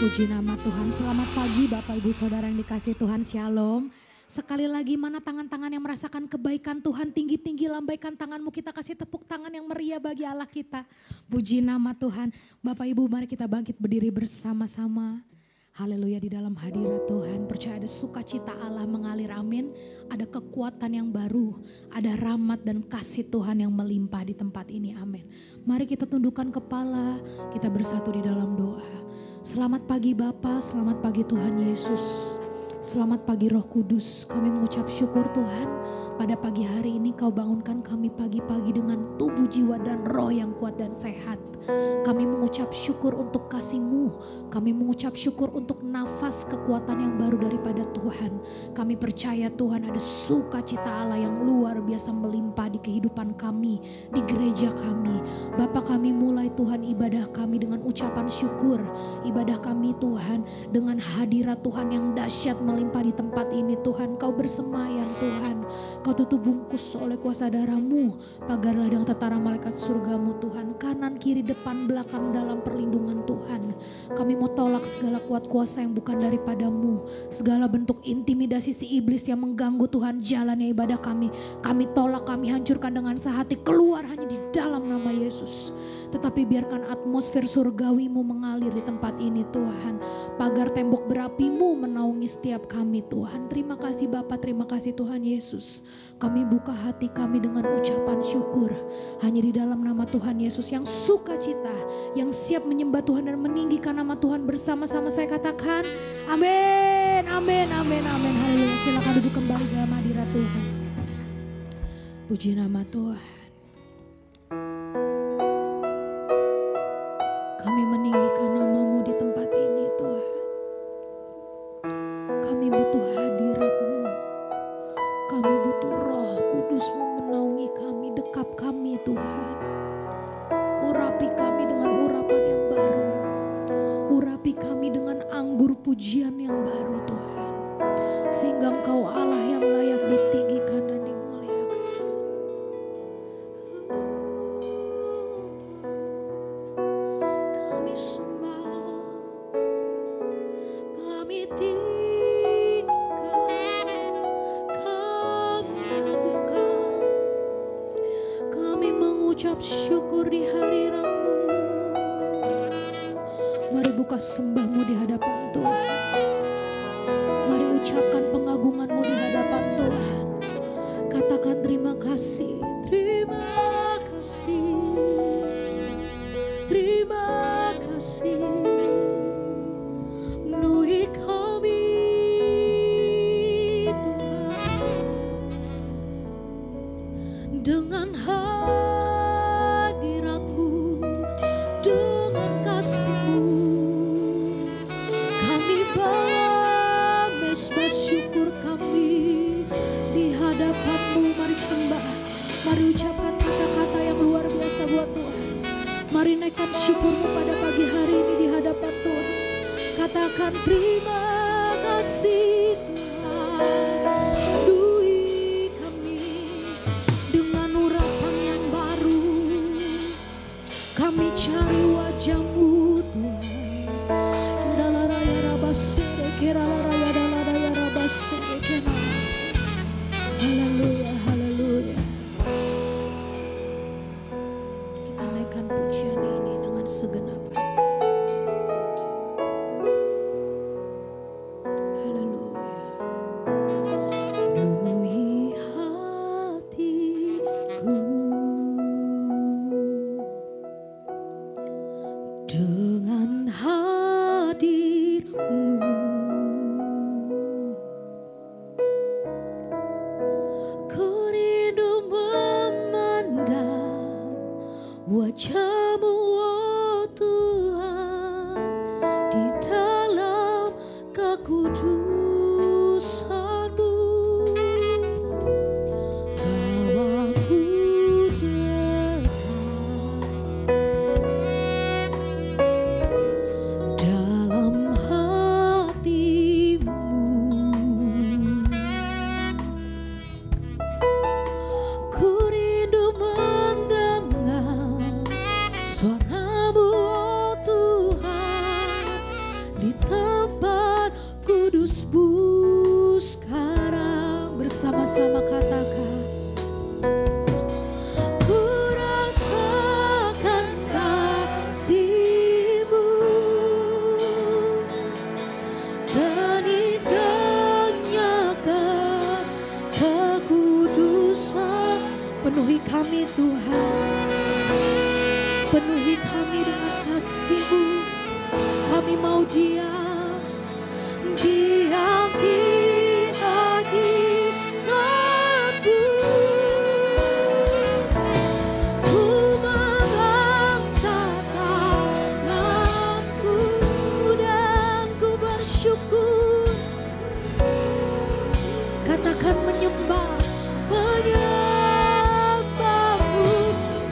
Puji nama Tuhan. Selamat pagi Bapak Ibu Saudara yang dikasihi Tuhan. Shalom. Sekali lagi mana tangan-tangan yang merasakan kebaikan Tuhan, tinggi-tinggi lambaikan tanganmu, kita kasih tepuk tangan yang meriah bagi Allah kita. Puji nama Tuhan. Bapak Ibu mari kita bangkit berdiri bersama-sama. Haleluya, di dalam hadirat Tuhan. Percaya ada sukacita Allah mengalir, amin. Ada kekuatan yang baru, ada rahmat dan kasih Tuhan yang melimpah di tempat ini, amin. Mari kita tundukkan kepala, kita bersatu di dalam doa. Selamat pagi Bapa, selamat pagi Tuhan Yesus. Selamat pagi Roh Kudus, kami mengucap syukur Tuhan. Pada pagi hari ini kau bangunkan kami pagi-pagi dengan tubuh, jiwa dan roh yang kuat dan sehat. Kami mengucap syukur untuk kasih-Mu. Kami mengucap syukur untuk nafas kekuatan yang baru daripada Tuhan. Kami percaya Tuhan ada sukacita Allah yang luar biasa melimpah di kehidupan kami, di gereja kami. Bapa, kami mulai Tuhan ibadah kami dengan ucapan syukur. Ibadah kami Tuhan dengan hadirat Tuhan yang dahsyat melimpah di tempat ini Tuhan. Kau bersemayam Tuhan. Kau tutup bungkus oleh kuasa darah-Mu. Pagar ladang tentara malaikat surga-Mu Tuhan. Kanan, kiri, depan, belakang dalam perlindungan Tuhan. Kami mau tolak segala kuat kuasa yang bukan daripada-Mu. Segala bentuk intimidasi si iblis yang mengganggu Tuhan jalannya ibadah kami. Kami tolak, kami hancurkan dengan sehati. Keluar hanya di dalam nama Yesus. Tetapi biarkan atmosfer surgawi-Mu mengalir di tempat ini Tuhan. Pagar tembok berapi-Mu menaungi setiap kami Tuhan. Terima kasih Bapa, terima kasih Tuhan Yesus. Kami buka hati kami dengan ucapan syukur. Hanya di dalam nama Tuhan Yesus yang sukacita, yang siap menyembah Tuhan dan meninggikan nama Tuhan bersama-sama saya katakan amin, amin, amin, amin. Haleluya. Silakan duduk kembali dalam hadirat Tuhan. Puji nama Tuhan. Kami meninggikan nama-Mu di tempat ini Tuhan. Kami butuh hadirat-Mu. Kami butuh Roh Kudus-Mu menaungi kami, dekap kami Tuhan. Urapi kami dengan urapan yang baru. Urapi kami dengan anggur pujian yang baru Tuhan. Sehingga Engkau Allah yang layak ditinggikan dan dimuliakan. Kami sembah, kami tinggikan, kami agukan. Kami mengucap syukur di hadirat-Mu. Mari buka sembah-Mu di hadapan Tuhan. Mari ucapkan pengagungan-Mu di hadapan Tuhan. Katakan terima kasih, terima kasih, terima kasih. Penuhi kami Tuhan dengan hadirat-Mu, dengan kasih-Mu. Kami bawa mesbah syukur kami di hadapan-Mu. Mari sembah, mari ucapkan kata-kata yang luar biasa buat Tuhan. Mari naikkan syukur-Mu pada pagi hari ini di hadapan Tuhan. Katakan terima kasih Tuhan. Penuhi kami dengan urapan yang baru. Kami cari wajah-Mu Tuhan. Haleluya, haleluya. Kita naikkan pujian ini dengan segenap hati. Haleluya. Penuhi hatiku dengan hadir-Mu. Ku rindu memandang wajah-Mu, oh Tuhan, di dalam kekudusan-Mu. Bawaku dekat dalam hati-Mu. Ku rindu mendengar Penuhi kami Tuhan, penuhi kami dengan kasih-Mu. Kami mau diam di hadirat-Mu. Ku mengangkat tanganku dan ku bersyukur. Katakan menyembah, menyembah-Mu,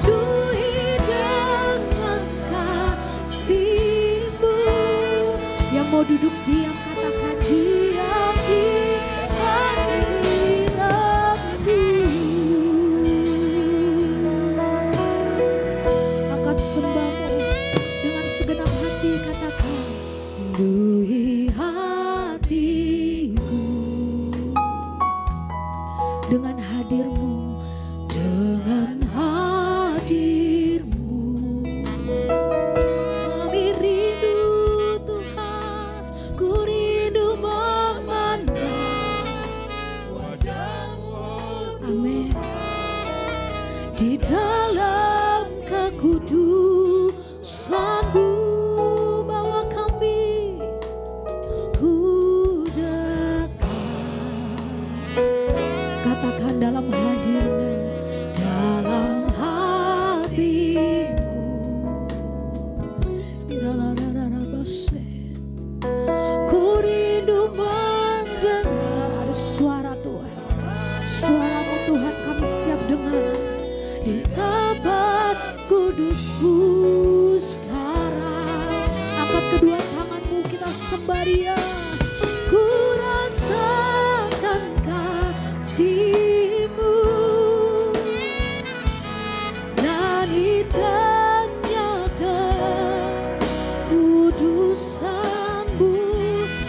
penuhi dengan kasih-Mu. Yang mau duduk diam, katakan diam di hadirat-Mu. Angkat sembah-Mu dengan segenap hati, katakan penuhi hatiku dengan hadir-Mu, dengan hadir-Mu. Kami rindu Tuhan, ku rindu memandang wajah-Mu. Amin. Di dalam kekudusan-Mu bawa kami ku dekat. Katakan dalam hadir-Mu, dalam hati-Mu. Ku rindu mendengar. Ada suara Tuhan, suara-Mu Tuhan kami siap dengar di tempat kudus-Mu sekarang. Angkat kedua tangan-Mu, kita sembah Dia. Ku rasakan kasih-Mu dan indahnya kekudusan-Mu.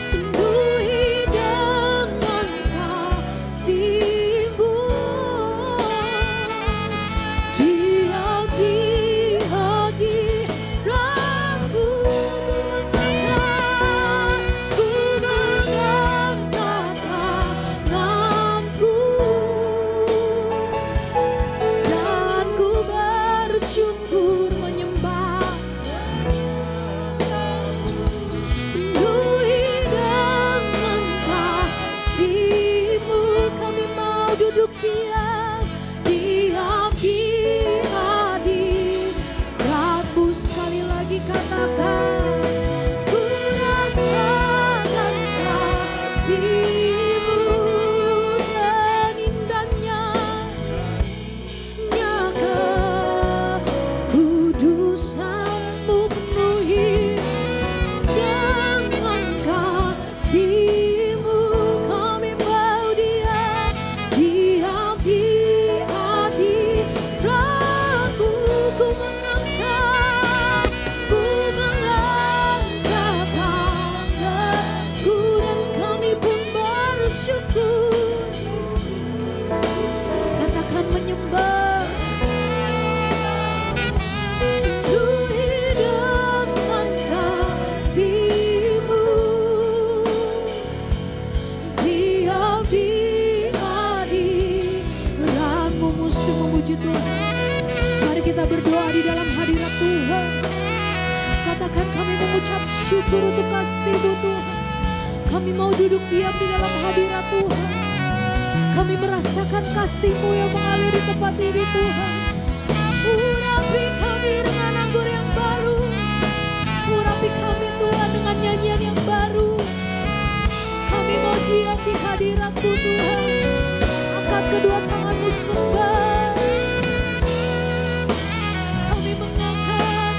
Penuhi dengan kasih-Mu. Diam di hadirat-Mu. Ku mengangkat tanganku dan ku bersyukur menyembah. Penuhi dengan kasih-Mu. Kami mau duduk diam, diam di hadirat-Mu. Sekali lagi katakan, ku rasakan kasih-Mu dan indahnya kekudusan-Mu. Penuhi dengan kasih-Mu. Kami mau diam, diam di hadirat-Mu. Ku mengangkat tanganku dan kami pun bersyukur. Katakan menyembah. Penuhi dengan kasih-Mu. Diam di hadirat-Mu. Musuh memuji Tuhan. Mari kita berdoa di dalam hadirat Tuhan. Katakan kami mengucap syukur untuk kasih-Mu Tuhan. Kami mau duduk diam di dalam hadirat Tuhan. Kami merasakan kasih-Mu yang mengalir di tempat ini Tuhan. Urapi kami dengan anggur yang baru. Urapi kami Tuhan dengan nyanyian yang baru. Kami mau diam di hadirat-Mu Tuhan. Angkat kedua tangan-Mu sembah. Kami mengangkat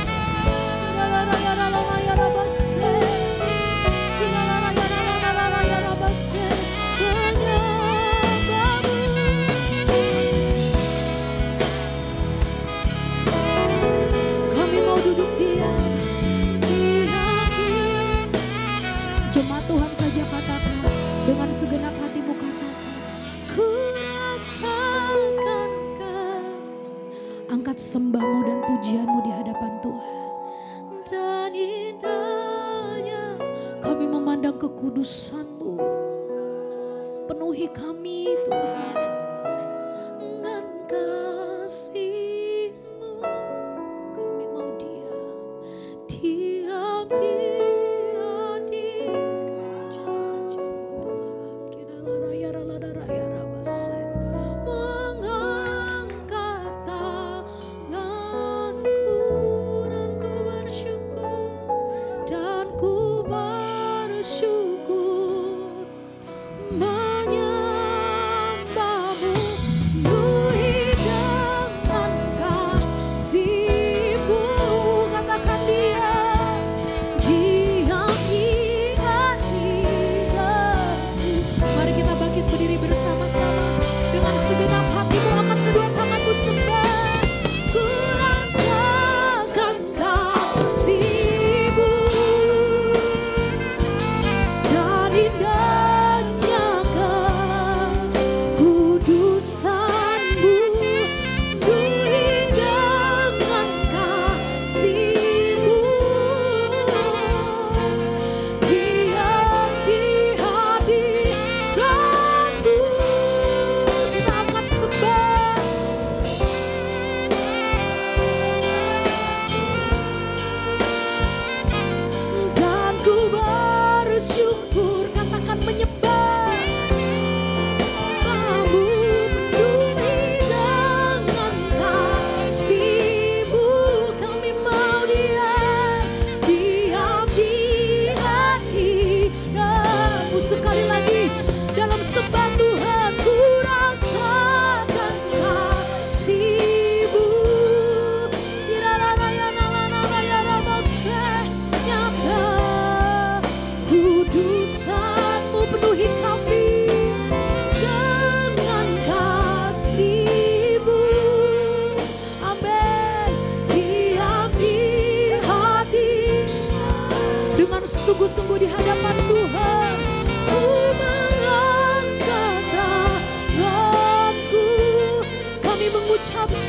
kami mau duduk diam di hadirat. Jemaat Tuhan saja katakan dengan segenap hatimu, katakan ku rasakan. Angkat sembahmu dan pujianmu di hadapan Tuhan. Dan indahnya kami memandang kekudusan-Mu. Penuhi kami Tuhan dengan kasih-Mu.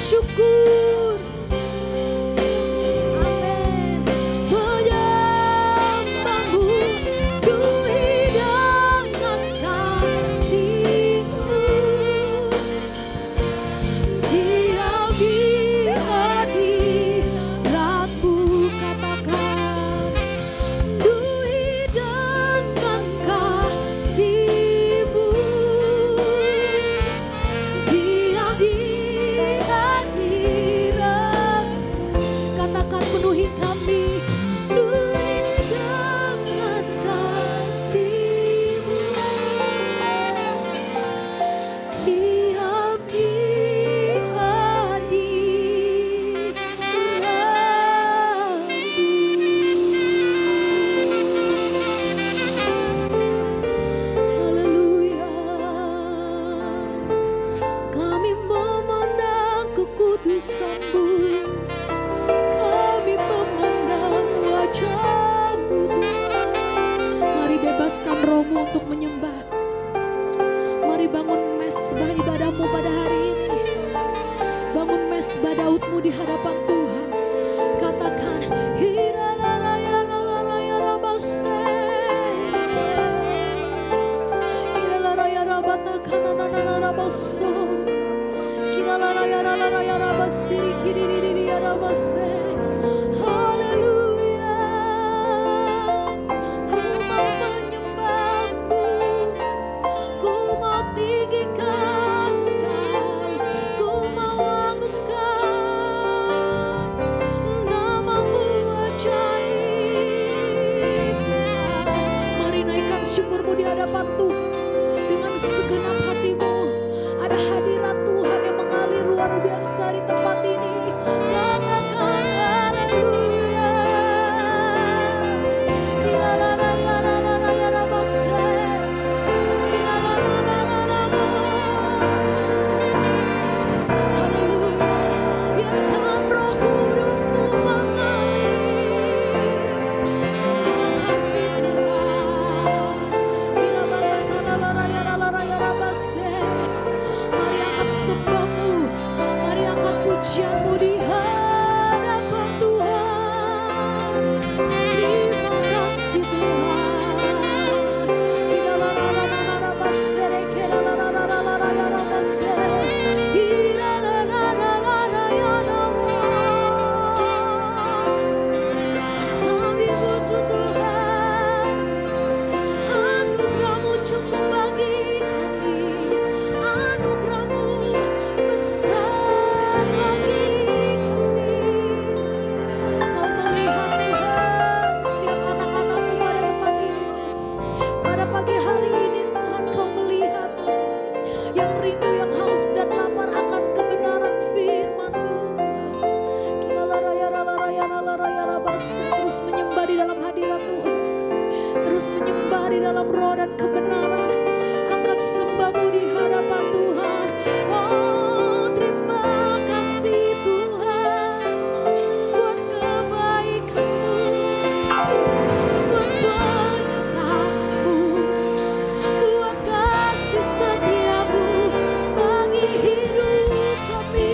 syukur. Amin. Menyembahmu, ku hidangkan kasih-Mu. Diam di hadirat-Mu, katakan, ku hidangkan kasih-Mu. Diam di hadirat, katakan penuhi kami, ku hidangkan kasih-Mu. Diam di hadirat-Mu. Haleluya. Kami memandang kekudusan-Mu, kami memandang wajah-Mu Tuhan. Mari bebaskan rohmu untuk menyembah. Mari bangun mesbah ibadahmu pada hari ini. Bangun mesbah Daud-Mu di hadapan Tuhan. Katakan, haleluya. Ku mau menyembah-Mu, ku mau tinggikan Engkau, ku mau agungkan nama-Mu ajaib Tuhan. Mari naikkan syukur-Mu di hadapan Tuhan dengan segenap hatimu. Ada hadirat Tuhan yang mengalir luar biasa di tempat ini. Katakan haleluya. Haleluya. Biarkan Roh Kudus-Mu mengalir. Terima kasih Tuhan. Mari angkat sembah-Mu, mari angkat pujian-Mu di hadapan Tuhan. Terima kasih Tuhan. Kami butuh Tuhan, anugerah-Mu cukup bagi kami, anugerah-Mu besar bagi kami. Kau melihat Tuhan setiap anak-anak-Mu pada tempat ini, pada pagi hari ini Tuhan, Kau melihat yang rindu, yang haus dan lapar akan kebenaran firman-Mu. Terus menyembah di dalam hadirat Tuhan, terus menyembah di dalam roh dan kebenaran. Angkat sembah-Mu di hadapan Tuhan. Oh, terima kasih Tuhan buat kebaikan-Mu, buat penyertaan-Mu, buat kasih setia-Mu bagi hidup kami.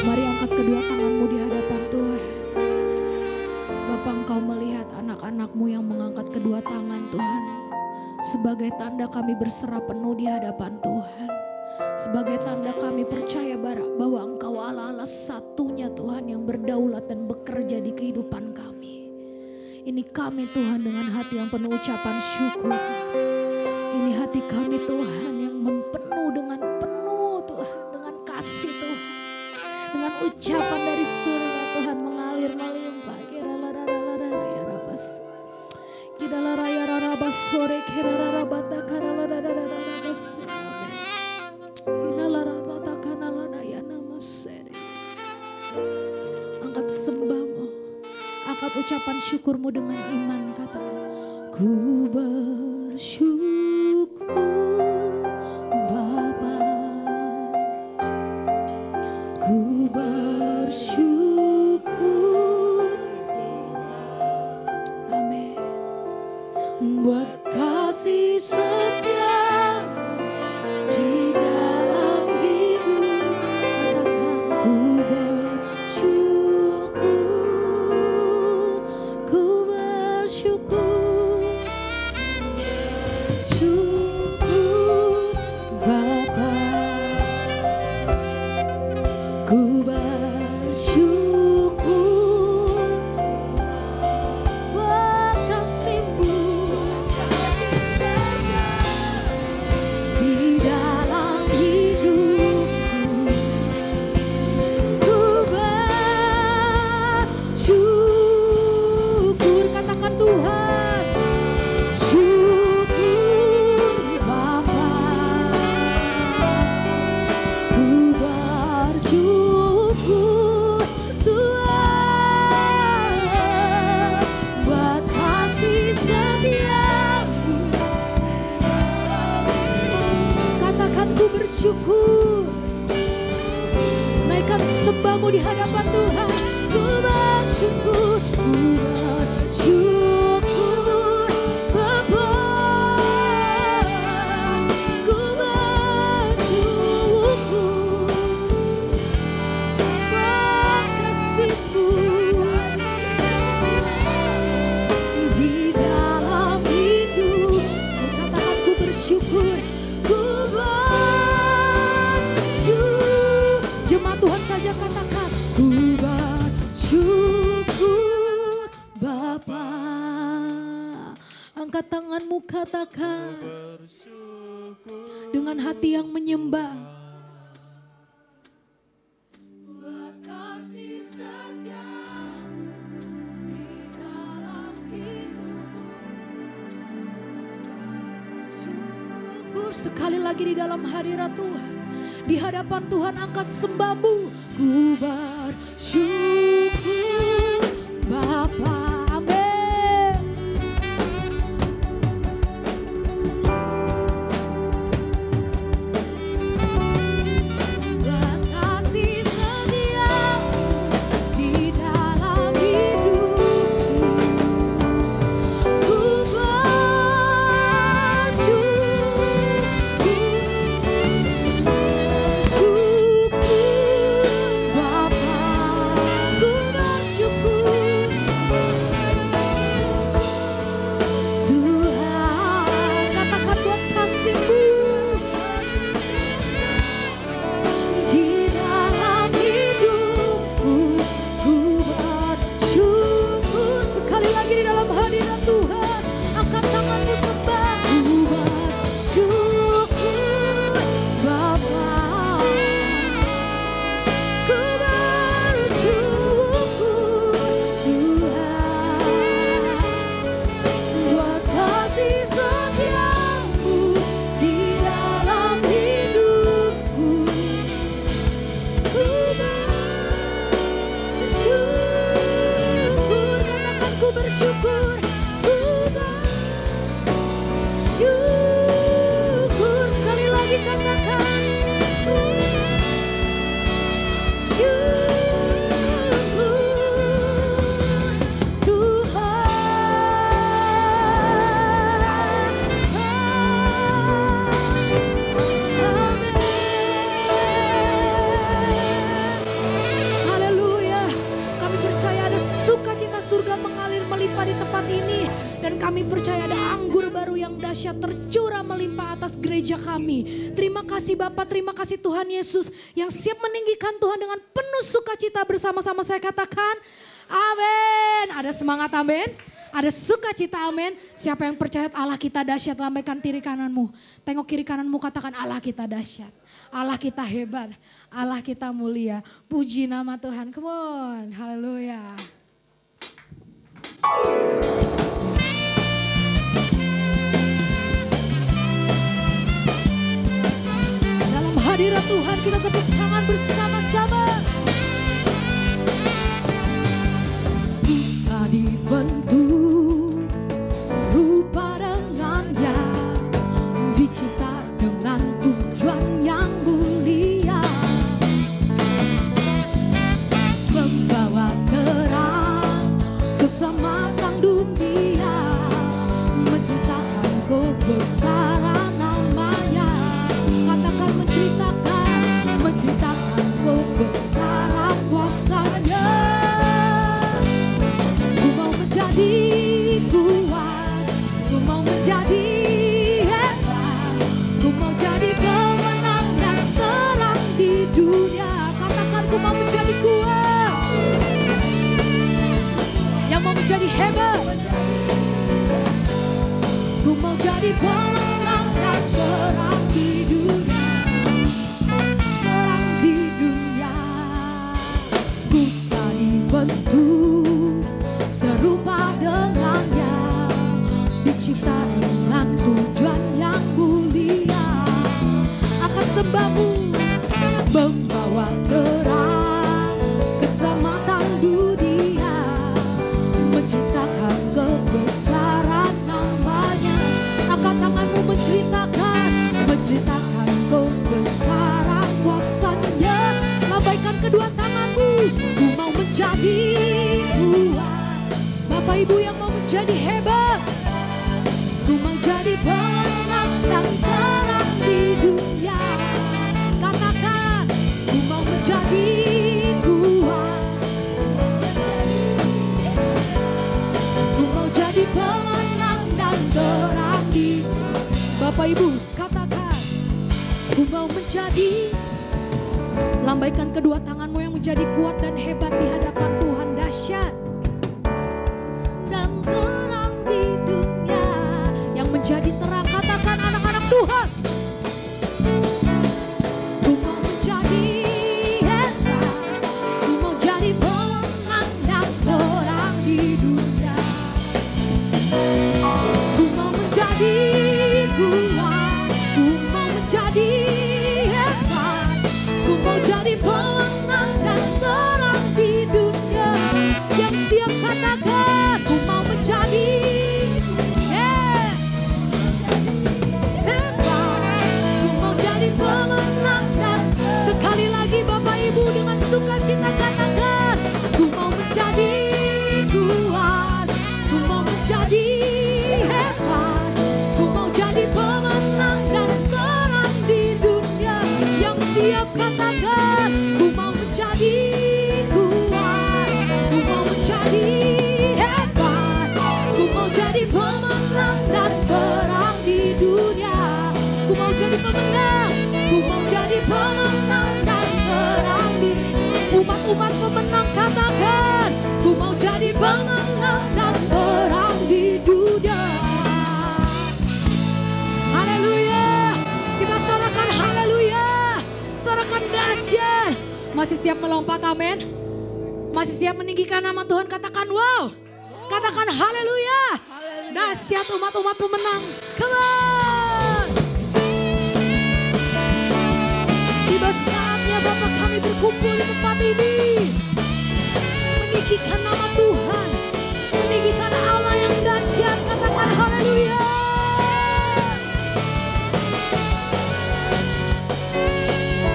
Mari angkat kedua tangan-Mu di hadapan Tuhan. Bapa, Engkau melihat anak-anak-Mu yang mengangkat kedua tangan Tuhan. Sebagai tanda kami berserah penuh di hadapan Tuhan. Sebagai tanda kami percaya bahwa Engkau Allah satunya Tuhan yang berdaulat dan bekerja di kehidupan kami. Ini kami Tuhan dengan hati yang penuh ucapan syukur. Ini hati kami Tuhan yang penuh dengan Tuhan, dengan kasih Tuhan. Dengan ucapan dari surga Tuhan mengalir melimpah. Angkat sembah-Mu, angkat ucapan syukur-Mu dengan iman. Kata, ku bersyukur Bapa, ku bersyukur. Amin. buat kasih setia di dalam hidup. Katakan ku bersyukur, ku bersyukur, syukur Bapa, ku bersyukur buat kasih-Mu di dalam hidupku. Ku bersyukur, katakan Tuhan, syukur Bapa, ku bersyukur Tuhan buat kasih setia-Mu. Katakan ku bersyukur, naikkan sembah-Mu di hadapan Tuhan. Ku bersyukur, ku bersyukur Bapa, ku bersyukur buat kasih-Mu di dalam hidup. Katakan ku bersyukur, ku bersyukur. Jemaat Tuhan saja katakan ku bersyukur Bapa. Angkat tanganmu, katakan dengan hati yang menyembah. Buat kasih setia di dalam hidup. Syukur sekali lagi di dalam hadirat Tuhan. Di hadapan Tuhan angkat sembahmu. Ku bersyukur Bapa. Amin. Buat kasih setia-Mu di dalam hidupku. Ku bersyukur Bapa, ku bersyukur Tuhan. Katakan buat kasih-Mu di dalam hidupku. Ku bersyukur sekali lagi di dalam hadirat Tuhan. Angkat tanganmu sembah. Ku bersyukur Bapa, ku bersyukur Tuhan buat kasih setia-Mu di dalam hidupku. Ku bersyukur, katakan ku bersyukur, ku bersyukur. Sekali lagi katakan syukur Tuhan. Amin. Haleluya. Kami percaya ada sukacita surga mengalir melimpah di tempat ini. Dan kami percaya ada anggur baru yang dahsyat tercurah melimpah atas gereja kami. Terima kasih Bapak, terima kasih Tuhan Yesus yang siap meninggikan Tuhan dengan penuh sukacita. Bersama-sama saya katakan amin. Ada semangat amin. Ada sukacita amin. Siapa yang percaya Allah kita dahsyat, lambaikan kiri kananmu. Tengok kiri kananmu, katakan Allah kita dahsyat. Allah kita hebat. Allah kita mulia. Puji nama Tuhan. Come on. Haleluya. Dalam hadirat Tuhan kita tepuk tangan bersama-sama. Kita dibentuk serupa dengannya, dicipta dengan tujuan yang mulia, membawa terang keselamatan dunia, menjadi kebesaran namanya. Katakan menceritakan kebesaran kuasanya. Ku mau menjadi kuat, ku mau menjadi hebat, ku mau jadi pemenang dan terang di dunia. Katakan ku mau menjadi kuat, yang mau menjadi hebat. Ku mau jadi pemenang dan terang di dunia, terang di dunia. Ku tak dibentuk serupa dengannya, dicipta dengan tujuan yang mulia. Akan sembahmu membawa terang keselamatan dunia, menciptakan kebesaran namanya. Angkat tanganmu menceritakan kebesaran kuasanya. Lambaikan kedua tanganmu, ku mau menjadi kuat. Bapak Ibu yang mau menjadi hebat, ku mau jadi pemenang dan terang di dunia. Katakan, ku mau menjadi kuat, ku mau jadi pemenang dan terang di. Bapak Ibu katakan, ku mau menjadi. Lambaikan kedua tanganmu yang menjadi kuat dan hebat di hadapan Tuhan. Dahsyat dan terang di dunia, yang menjadi terang. Katakan anak-anak Tuhan, ku mau menjadi hebat, ku mau jadi pemenang dan terang di dunia. Ku mau menjadi kuat, ku mau menjadi hebat, ku mau jadi pemenang dan terang di dunia. Yang siap katakan, ku mau menjadi hebat, ku mau jadi pemenang dan. Sekali lagi Bapak Ibu dengan sukacita katakan, ku mau menjadi kuat, ku mau menjadi hebat, ku mau jadi pemenang dan terang di dunia. Yang siap katakan, ku mau menjadi kuat, ku mau menjadi hebat, ku mau jadi pemenang dan terang di dunia. Ku mau jadi pemenang, ku mau jadi pemenang dan terang di. Umat-umat pemenang katakan, ku mau jadi pemenang dan terang di dunia. Haleluya, kita sorakan haleluya, sorakan dahsyat. Masih siap melompat, amin? Masih siap meninggikan nama Tuhan? Katakan wow, katakan haleluya. Dahsyat umat-umat pemenang, come on. Tiba saatnya Bapak kami berkumpul di tempat ini, meninggikan nama Tuhan, meninggikan Allah yang dahsyat. Katakan haleluya.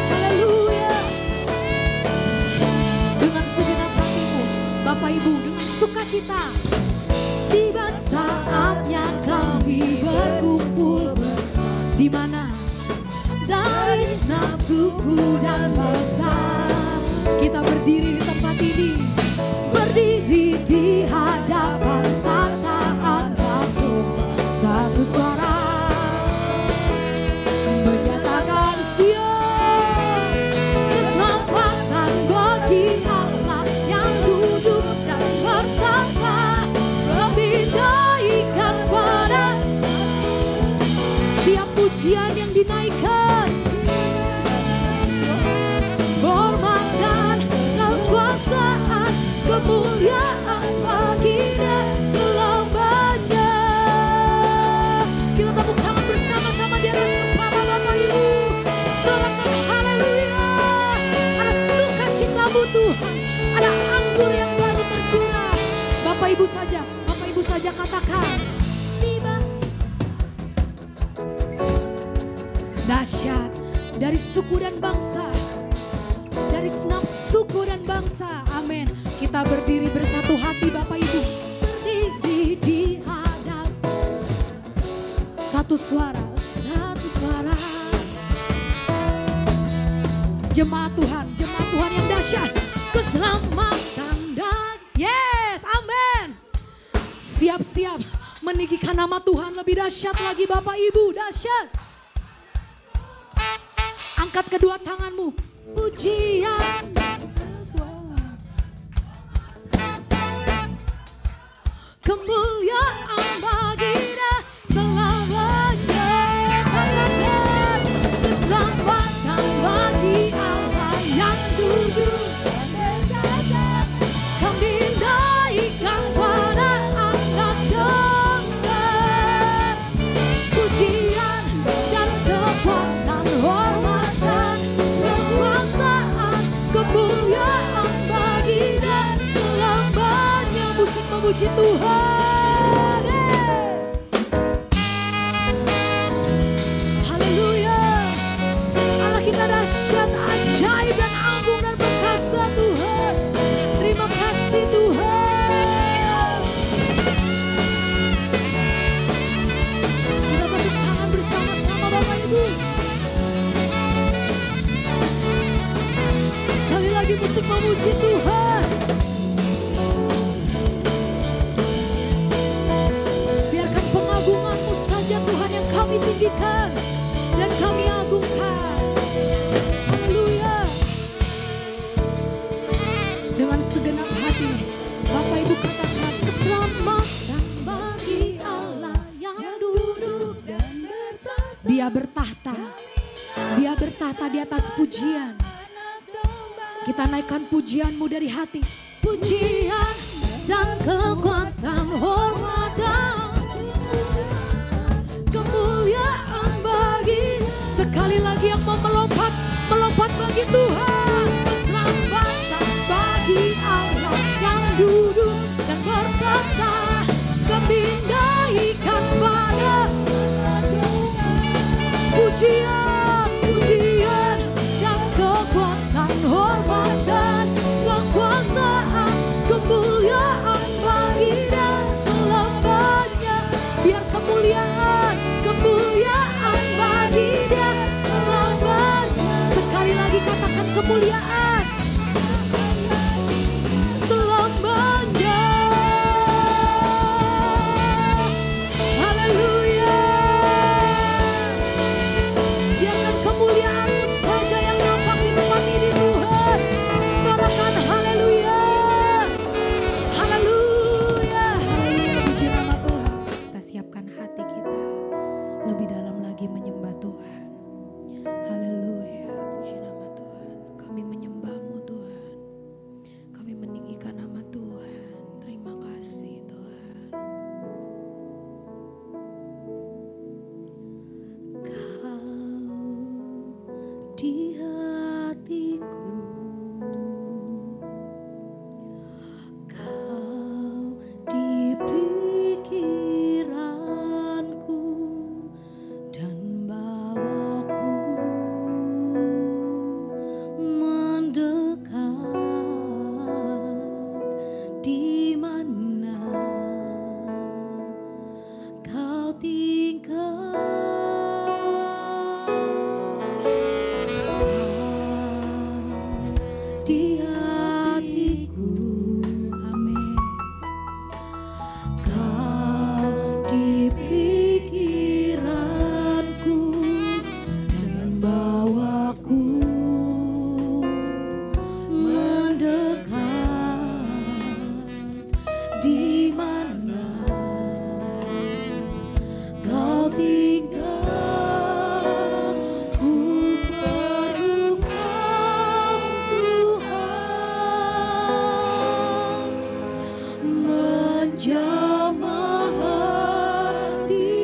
Haleluya. Dengan segenap hatimu Bapak Ibu, dengan sukacita, tiba saatnya kami berkumpul. Di mana? Dari segenap suku dan bangsa, kita berdiri di tempat ini, berdiri di hadapan tataan Rabbmu. Satu suara menyatakan siap, keselamatan bagi Allah yang duduk dan bertata. Lebih naikkan pada setiap pujian yang dinaikkan, hormat dan kekuasaan, kemuliaan baginya selamanya. Kita tepuk tangan bersama-sama di atas kepala Bapak Ibu, sorakan haleluya. Ada sukacitamu Tuhan, ada anggur yang baru tercurah. Bapak Ibu saja katakan, tiba. Dahsyat dari suku dan bangsa, dari segenap suku dan bangsa, amin. Kita berdiri bersatu hati Bapak Ibu, berdiri di hadap. Satu suara, satu suara. Jemaat Tuhan yang dahsyat. Keselamatan dan yes, amin. Siap-siap meninggikan nama Tuhan lebih dahsyat lagi Bapak Ibu, dahsyat. Angkat kedua tanganmu, pujian. Kemuliaan bagi Dia selamanya. Keselamatan bagi Allah yang duduk kambing dan ikan pada anak domba. Pujian dan kekuatan, hormat dan kekuasaan, kemuliaan bagi Dia selamanya. Musik memuji Tuhan. Haleluya. Allah kita dahsyat, ajaib dan agung dan perkasa Tuhan. Terima kasih Tuhan. Kita tepuk tangan bersama-sama Bapak Ibu. Sekali lagi musik memuji Tuhan. Biarkan pengagungan-Mu saja Tuhan yang kami tinggikan dan kami agungkan. Haleluya. Dengan segenap hati Bapak Ibu katakan, keselamatan bagi Allah yang duduk dan bertahta. Dia bertahta. Dia bertahta di atas pujian. Kita naikkan pujian-Mu dari hati. Pujian dan kekuatan, hormat dan kemuliaan bagi. Sekali lagi yang mau melompat bagi Tuhan. Keselamatan bagi Allah yang duduk dan bertahta, kepindahkan pada pujian, pujian dan kekuatan, hormat dan kekuasaan, kemuliaan bagi Dia selamanya. Biar kemuliaan, kemuliaan bagi Dia selamanya. Sekali lagi katakan kemuliaan selamanya. Haleluya. Biarkan kemuliaan-Mu saja yang nampak di tempat ini Tuhan. Sorakan haleluya. Haleluya. Haleluya. Puji nama Tuhan. Kita siapkan hati kita lebih dalam lagi menyembah Tuhan. Haleluya. Puji nama Tuhan. Kami menyembah-Mu Tuhan. Kami meninggikan nama Tuhan. Terima kasih Tuhan. Kau di hatiku, Kau di pikiranku, dan bawaku mendekat di mana Kau tinggal. Di hatiku, amin. Kau di pikiranku dan bawaku mendekat di mana Kau tinggal. Ku perlu Kau Tuhan, menjamah hati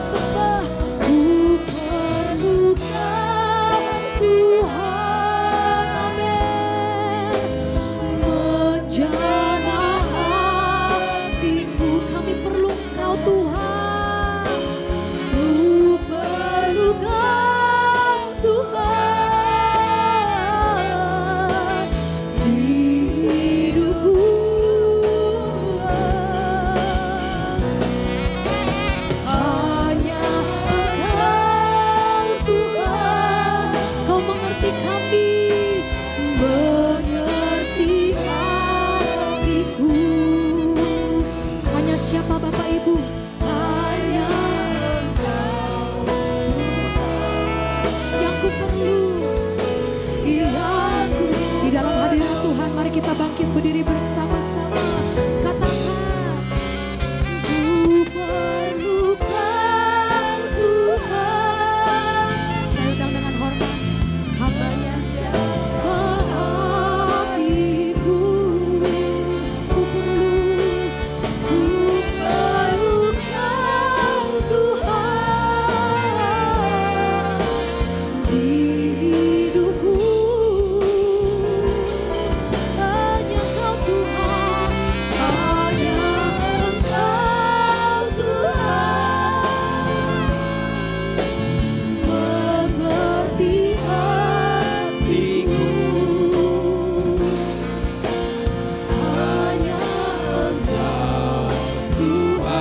sembah. Ku perlu Kau Tuhan, amin. Menjamah hatiku, kami perlu Kau Tuhan. Ku perlu Kau Tuhan di hidupku. Hanya Engkau Tuhan, Kau mengerti kami, mengerti hatiku. Hanya siapa Bapak Ibu? Hanya Engkau yang ku perlu, yang ku. Di dalam hadirat Tuhan, mari kita bangkit berdiri bersama-sama. Katakan, ku perlu Kau Tuhan. Saya undang dengan hormat, hamba-Nya hatiku. Ku perlu Kau Tuhan di hidupku. Hanya Kau Tuhan, hanya Engkau Tuhan, mengerti hatiku. Hanya Engkau Tuhan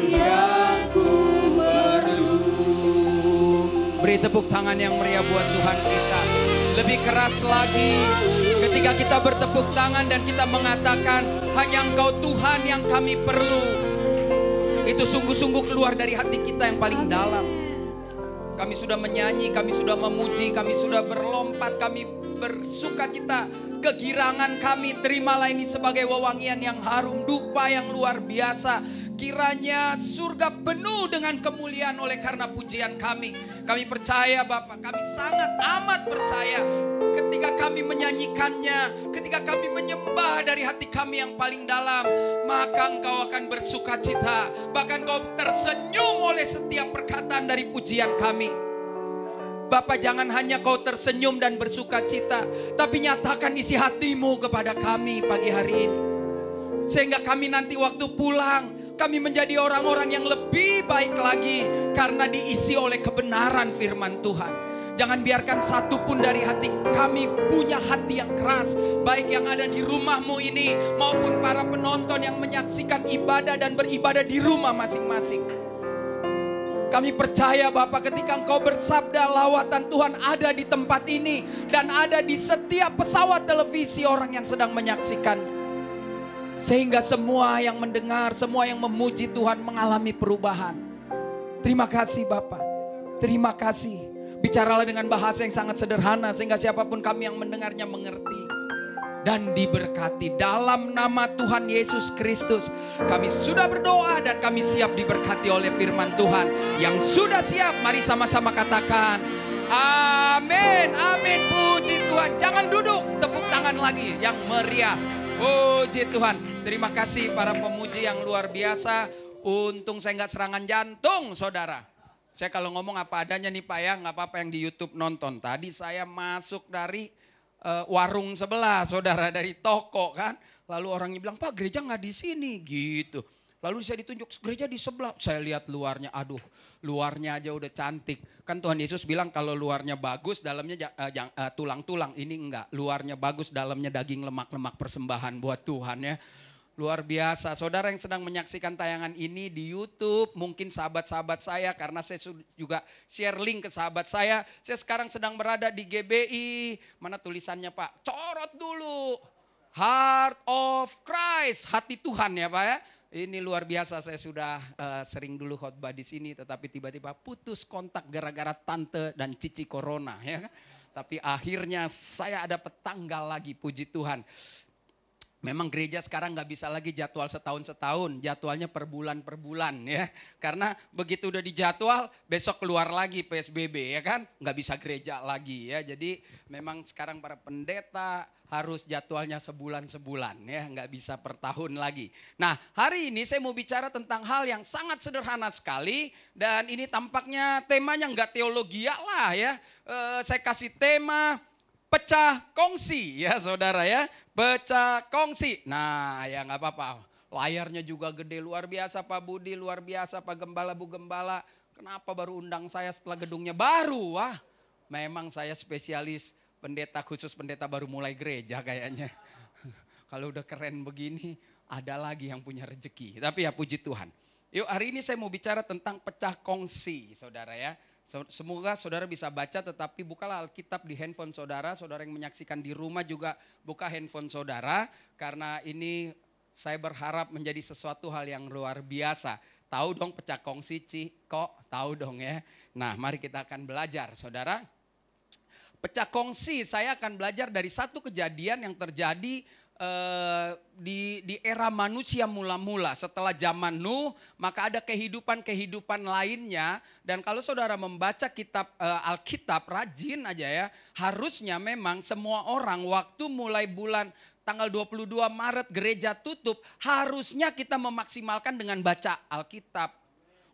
yang ku perlu. Beri tepuk tangan yang meriah buat Tuhan kita. Lebih keras lagi ketika kita bertepuk tangan dan kita mengatakan hanya Engkau Tuhan yang kami perlu. Itu sungguh-sungguh keluar dari hati kita yang paling dalam. Kami sudah menyanyi, kami sudah memuji, kami sudah berlompat, kami bersuka cita. Kegirangan kami, terimalah ini sebagai wewangian yang harum, dupa yang luar biasa. Kiranya surga penuh dengan kemuliaan oleh karena pujian kami. Kami percaya Bapak, kami sangat amat percaya ketika kami menyanyikannya, ketika kami menyembah dari hati kami yang paling dalam, maka Engkau akan bersuka cita. Bahkan Kau tersenyum oleh setiap perkataan dari pujian kami. Bapak, jangan hanya Kau tersenyum dan bersuka cita, tapi nyatakan isi hatimu kepada kami pagi hari ini. Sehingga kami nanti waktu pulang, kami menjadi orang-orang yang lebih baik lagi karena diisi oleh kebenaran firman Tuhan. Jangan biarkan satu pun dari hati kami punya hati yang keras, baik yang ada di rumahmu ini maupun para penonton yang menyaksikan ibadah dan beribadah di rumah masing-masing. Kami percaya Bapak, ketika Engkau bersabda lawatan Tuhan ada di tempat ini dan ada di setiap pesawat televisi orang yang sedang menyaksikan. Sehingga semua yang mendengar, semua yang memuji Tuhan mengalami perubahan. Terima kasih Bapak. Terima kasih. Bicaralah dengan bahasa yang sangat sederhana sehingga siapapun kami yang mendengarnya mengerti. Dan diberkati dalam nama Tuhan Yesus Kristus. Kami sudah berdoa dan kami siap diberkati oleh firman Tuhan. Yang sudah siap, mari sama-sama katakan amin, amin, puji Tuhan. Jangan duduk, tepuk tangan lagi yang meriah. Puji Tuhan. Terima kasih para pemuji yang luar biasa. Untung saya nggak serangan jantung saudara. Saya kalau ngomong apa adanya nih Pak ya, nggak apa-apa yang di YouTube nonton. Tadi saya masuk dari warung sebelah saudara, dari toko kan. Lalu orangnya bilang, Pak gereja nggak di sini gitu. Lalu saya ditunjuk gereja di sebelah. Saya lihat luarnya, aduh luarnya aja udah cantik. Kan Tuhan Yesus bilang kalau luarnya bagus dalamnya tulang-tulang. Ini enggak, luarnya bagus dalamnya daging lemak-lemak persembahan buat Tuhan ya. Luar biasa. Saudara yang sedang menyaksikan tayangan ini di YouTube, mungkin sahabat-sahabat saya karena saya juga share link ke sahabat saya. Saya sekarang sedang berada di GBI. Mana tulisannya Pak? Corot dulu. Heart of Christ, hati Tuhan ya Pak ya. Ini luar biasa, saya sudah sering dulu khotbah di sini tetapi tiba-tiba putus kontak gara-gara tante dan cici corona ya kan. Tapi akhirnya saya ada petanggal lagi, puji Tuhan. Memang gereja sekarang nggak bisa lagi jadwal setahun-setahun, jadwalnya per bulan ya. Karena begitu udah dijadwal, besok keluar lagi PSBB ya kan, nggak bisa gereja lagi ya. Jadi memang sekarang para pendeta, harus jadwalnya sebulan-sebulan ya, nggak bisa per tahun lagi. Nah, hari ini saya mau bicara tentang hal yang sangat sederhana sekali dan ini tampaknya temanya nggak teologia lah ya. Saya kasih tema pecah kongsi ya saudara ya, pecah kongsi. Nah ya nggak apa-apa, layarnya juga gede luar biasa Pak Budi, luar biasa Pak Gembala, Bu Gembala. Kenapa baru undang saya setelah gedungnya baru? Wah, memang saya spesialis pendeta, khusus pendeta baru mulai gereja kayaknya. Kalau udah keren begini, ada lagi yang punya rezeki. Tapi ya puji Tuhan. Yuk hari ini saya mau bicara tentang pecah kongsi saudara ya. Semoga saudara bisa baca, tetapi bukalah Alkitab di handphone saudara. Saudara yang menyaksikan di rumah juga buka handphone saudara. Karena ini saya berharap menjadi sesuatu hal yang luar biasa. Tahu dong pecah kongsi kok? Tahu dong ya. Nah mari kita akan belajar saudara. Pecah kongsi saya akan belajar dari satu kejadian yang terjadi di era manusia mula-mula. Setelah zaman Nuh maka ada kehidupan-kehidupan lainnya. Dan kalau saudara membaca kitab Alkitab rajin aja ya. Harusnya memang semua orang waktu mulai bulan tanggal 22 Maret gereja tutup. Harusnya kita memaksimalkan dengan baca Alkitab.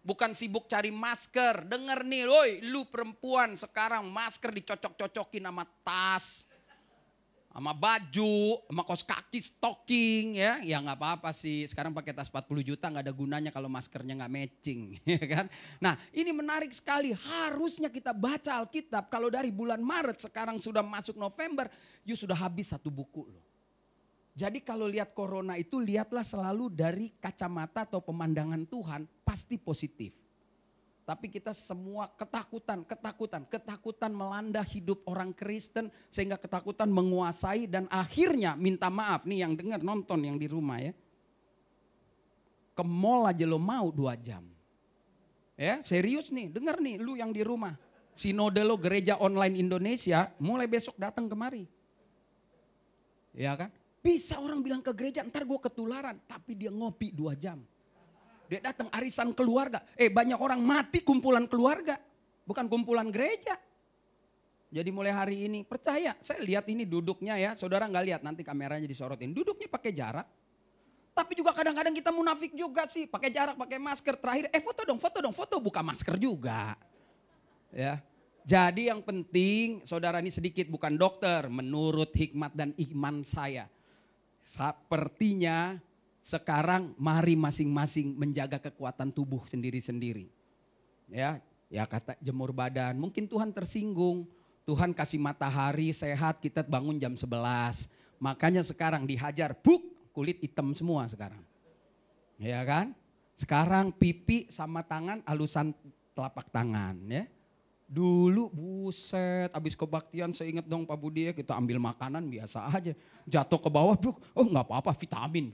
Bukan sibuk cari masker. Dengar nih, woi lu perempuan sekarang masker dicocok-cocokin sama tas. Sama baju, sama kaos kaki, stocking ya. Ya gak apa-apa sih, sekarang pakai tas 40 juta gak ada gunanya kalau maskernya gak matching. Ya kan? Nah ini menarik sekali, harusnya kita baca Alkitab. Kalau dari bulan Maret sekarang sudah masuk November, you sudah habis satu buku loh. Jadi kalau lihat corona itu lihatlah selalu dari kacamata atau pemandangan Tuhan pasti positif. Tapi kita semua ketakutan melanda hidup orang Kristen sehingga ketakutan menguasai dan akhirnya minta maaf nih yang dengar nonton yang di rumah ya. Ke mall aja lo mau 2 jam. Ya serius nih dengar nih lu yang di rumah. Sinode lo gereja online Indonesia mulai besok datang kemari. Ya kan? Bisa orang bilang ke gereja, ntar gue ketularan. Tapi dia ngopi 2 jam. Dia datang arisan keluarga. Banyak orang mati kumpulan keluarga. Bukan kumpulan gereja. Jadi mulai hari ini, percaya. Saya lihat ini duduknya ya. Saudara gak lihat, nanti kameranya disorotin. Duduknya pakai jarak. Tapi juga kadang-kadang kita munafik juga sih. Pakai jarak, pakai masker. Terakhir, foto dong. Buka masker juga. Ya. Jadi yang penting, saudara ini sedikit bukan dokter. Menurut hikmat dan iman saya. Sepertinya sekarang mari masing-masing menjaga kekuatan tubuh sendiri-sendiri. Ya kata jemur badan, mungkin Tuhan tersinggung. Tuhan kasih matahari sehat, kita bangun jam 11. Makanya sekarang dihajar, kulit hitam semua sekarang. Ya kan? Sekarang pipi sama tangan alusan telapak tangan ya. Dulu buset, habis kebaktian saya ingat dong Pak Budi ya, kita ambil makanan biasa aja. Jatuh ke bawah, nggak apa-apa vitamin.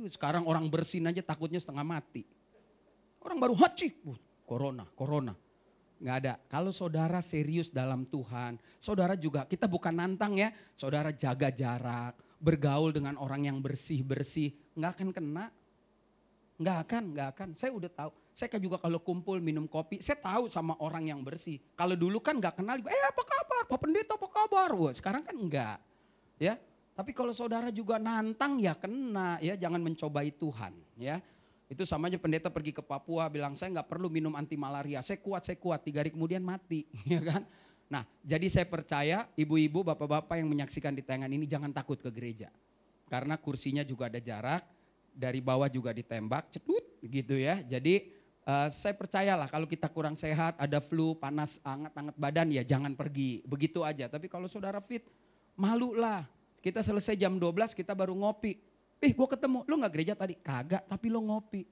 Sekarang orang bersin aja takutnya setengah mati. Orang baru haci, corona. Nggak ada. Kalau saudara serius dalam Tuhan, saudara juga, kita bukan nantang ya. Saudara jaga jarak, bergaul dengan orang yang bersih-bersih, nggak akan kena. Nggak akan. Saya udah tahu. Saya juga kalau kumpul minum kopi, saya tahu sama orang yang bersih. Kalau dulu kan nggak kenal, apa kabar? Pak Pendeta apa kabar? Wah, sekarang kan enggak. Ya, tapi kalau saudara juga nantang ya kena ya, jangan mencobai Tuhan ya. Itu sama aja pendeta pergi ke Papua bilang saya nggak perlu minum anti malaria, saya kuat 3 hari kemudian mati, ya kan? Nah, jadi saya percaya ibu-ibu, bapak-bapak yang menyaksikan di tayangan ini jangan takut ke gereja. Karena kursinya juga ada jarak, dari bawah juga ditembak, cedut gitu ya. Jadi saya percayalah kalau kita kurang sehat, ada flu, panas, hangat badan ya jangan pergi. Begitu aja. Tapi kalau saudara fit, malu lah. Kita selesai jam 12 kita baru ngopi. Gue ketemu, lu gak gereja tadi? Kagak, tapi lu ngopi.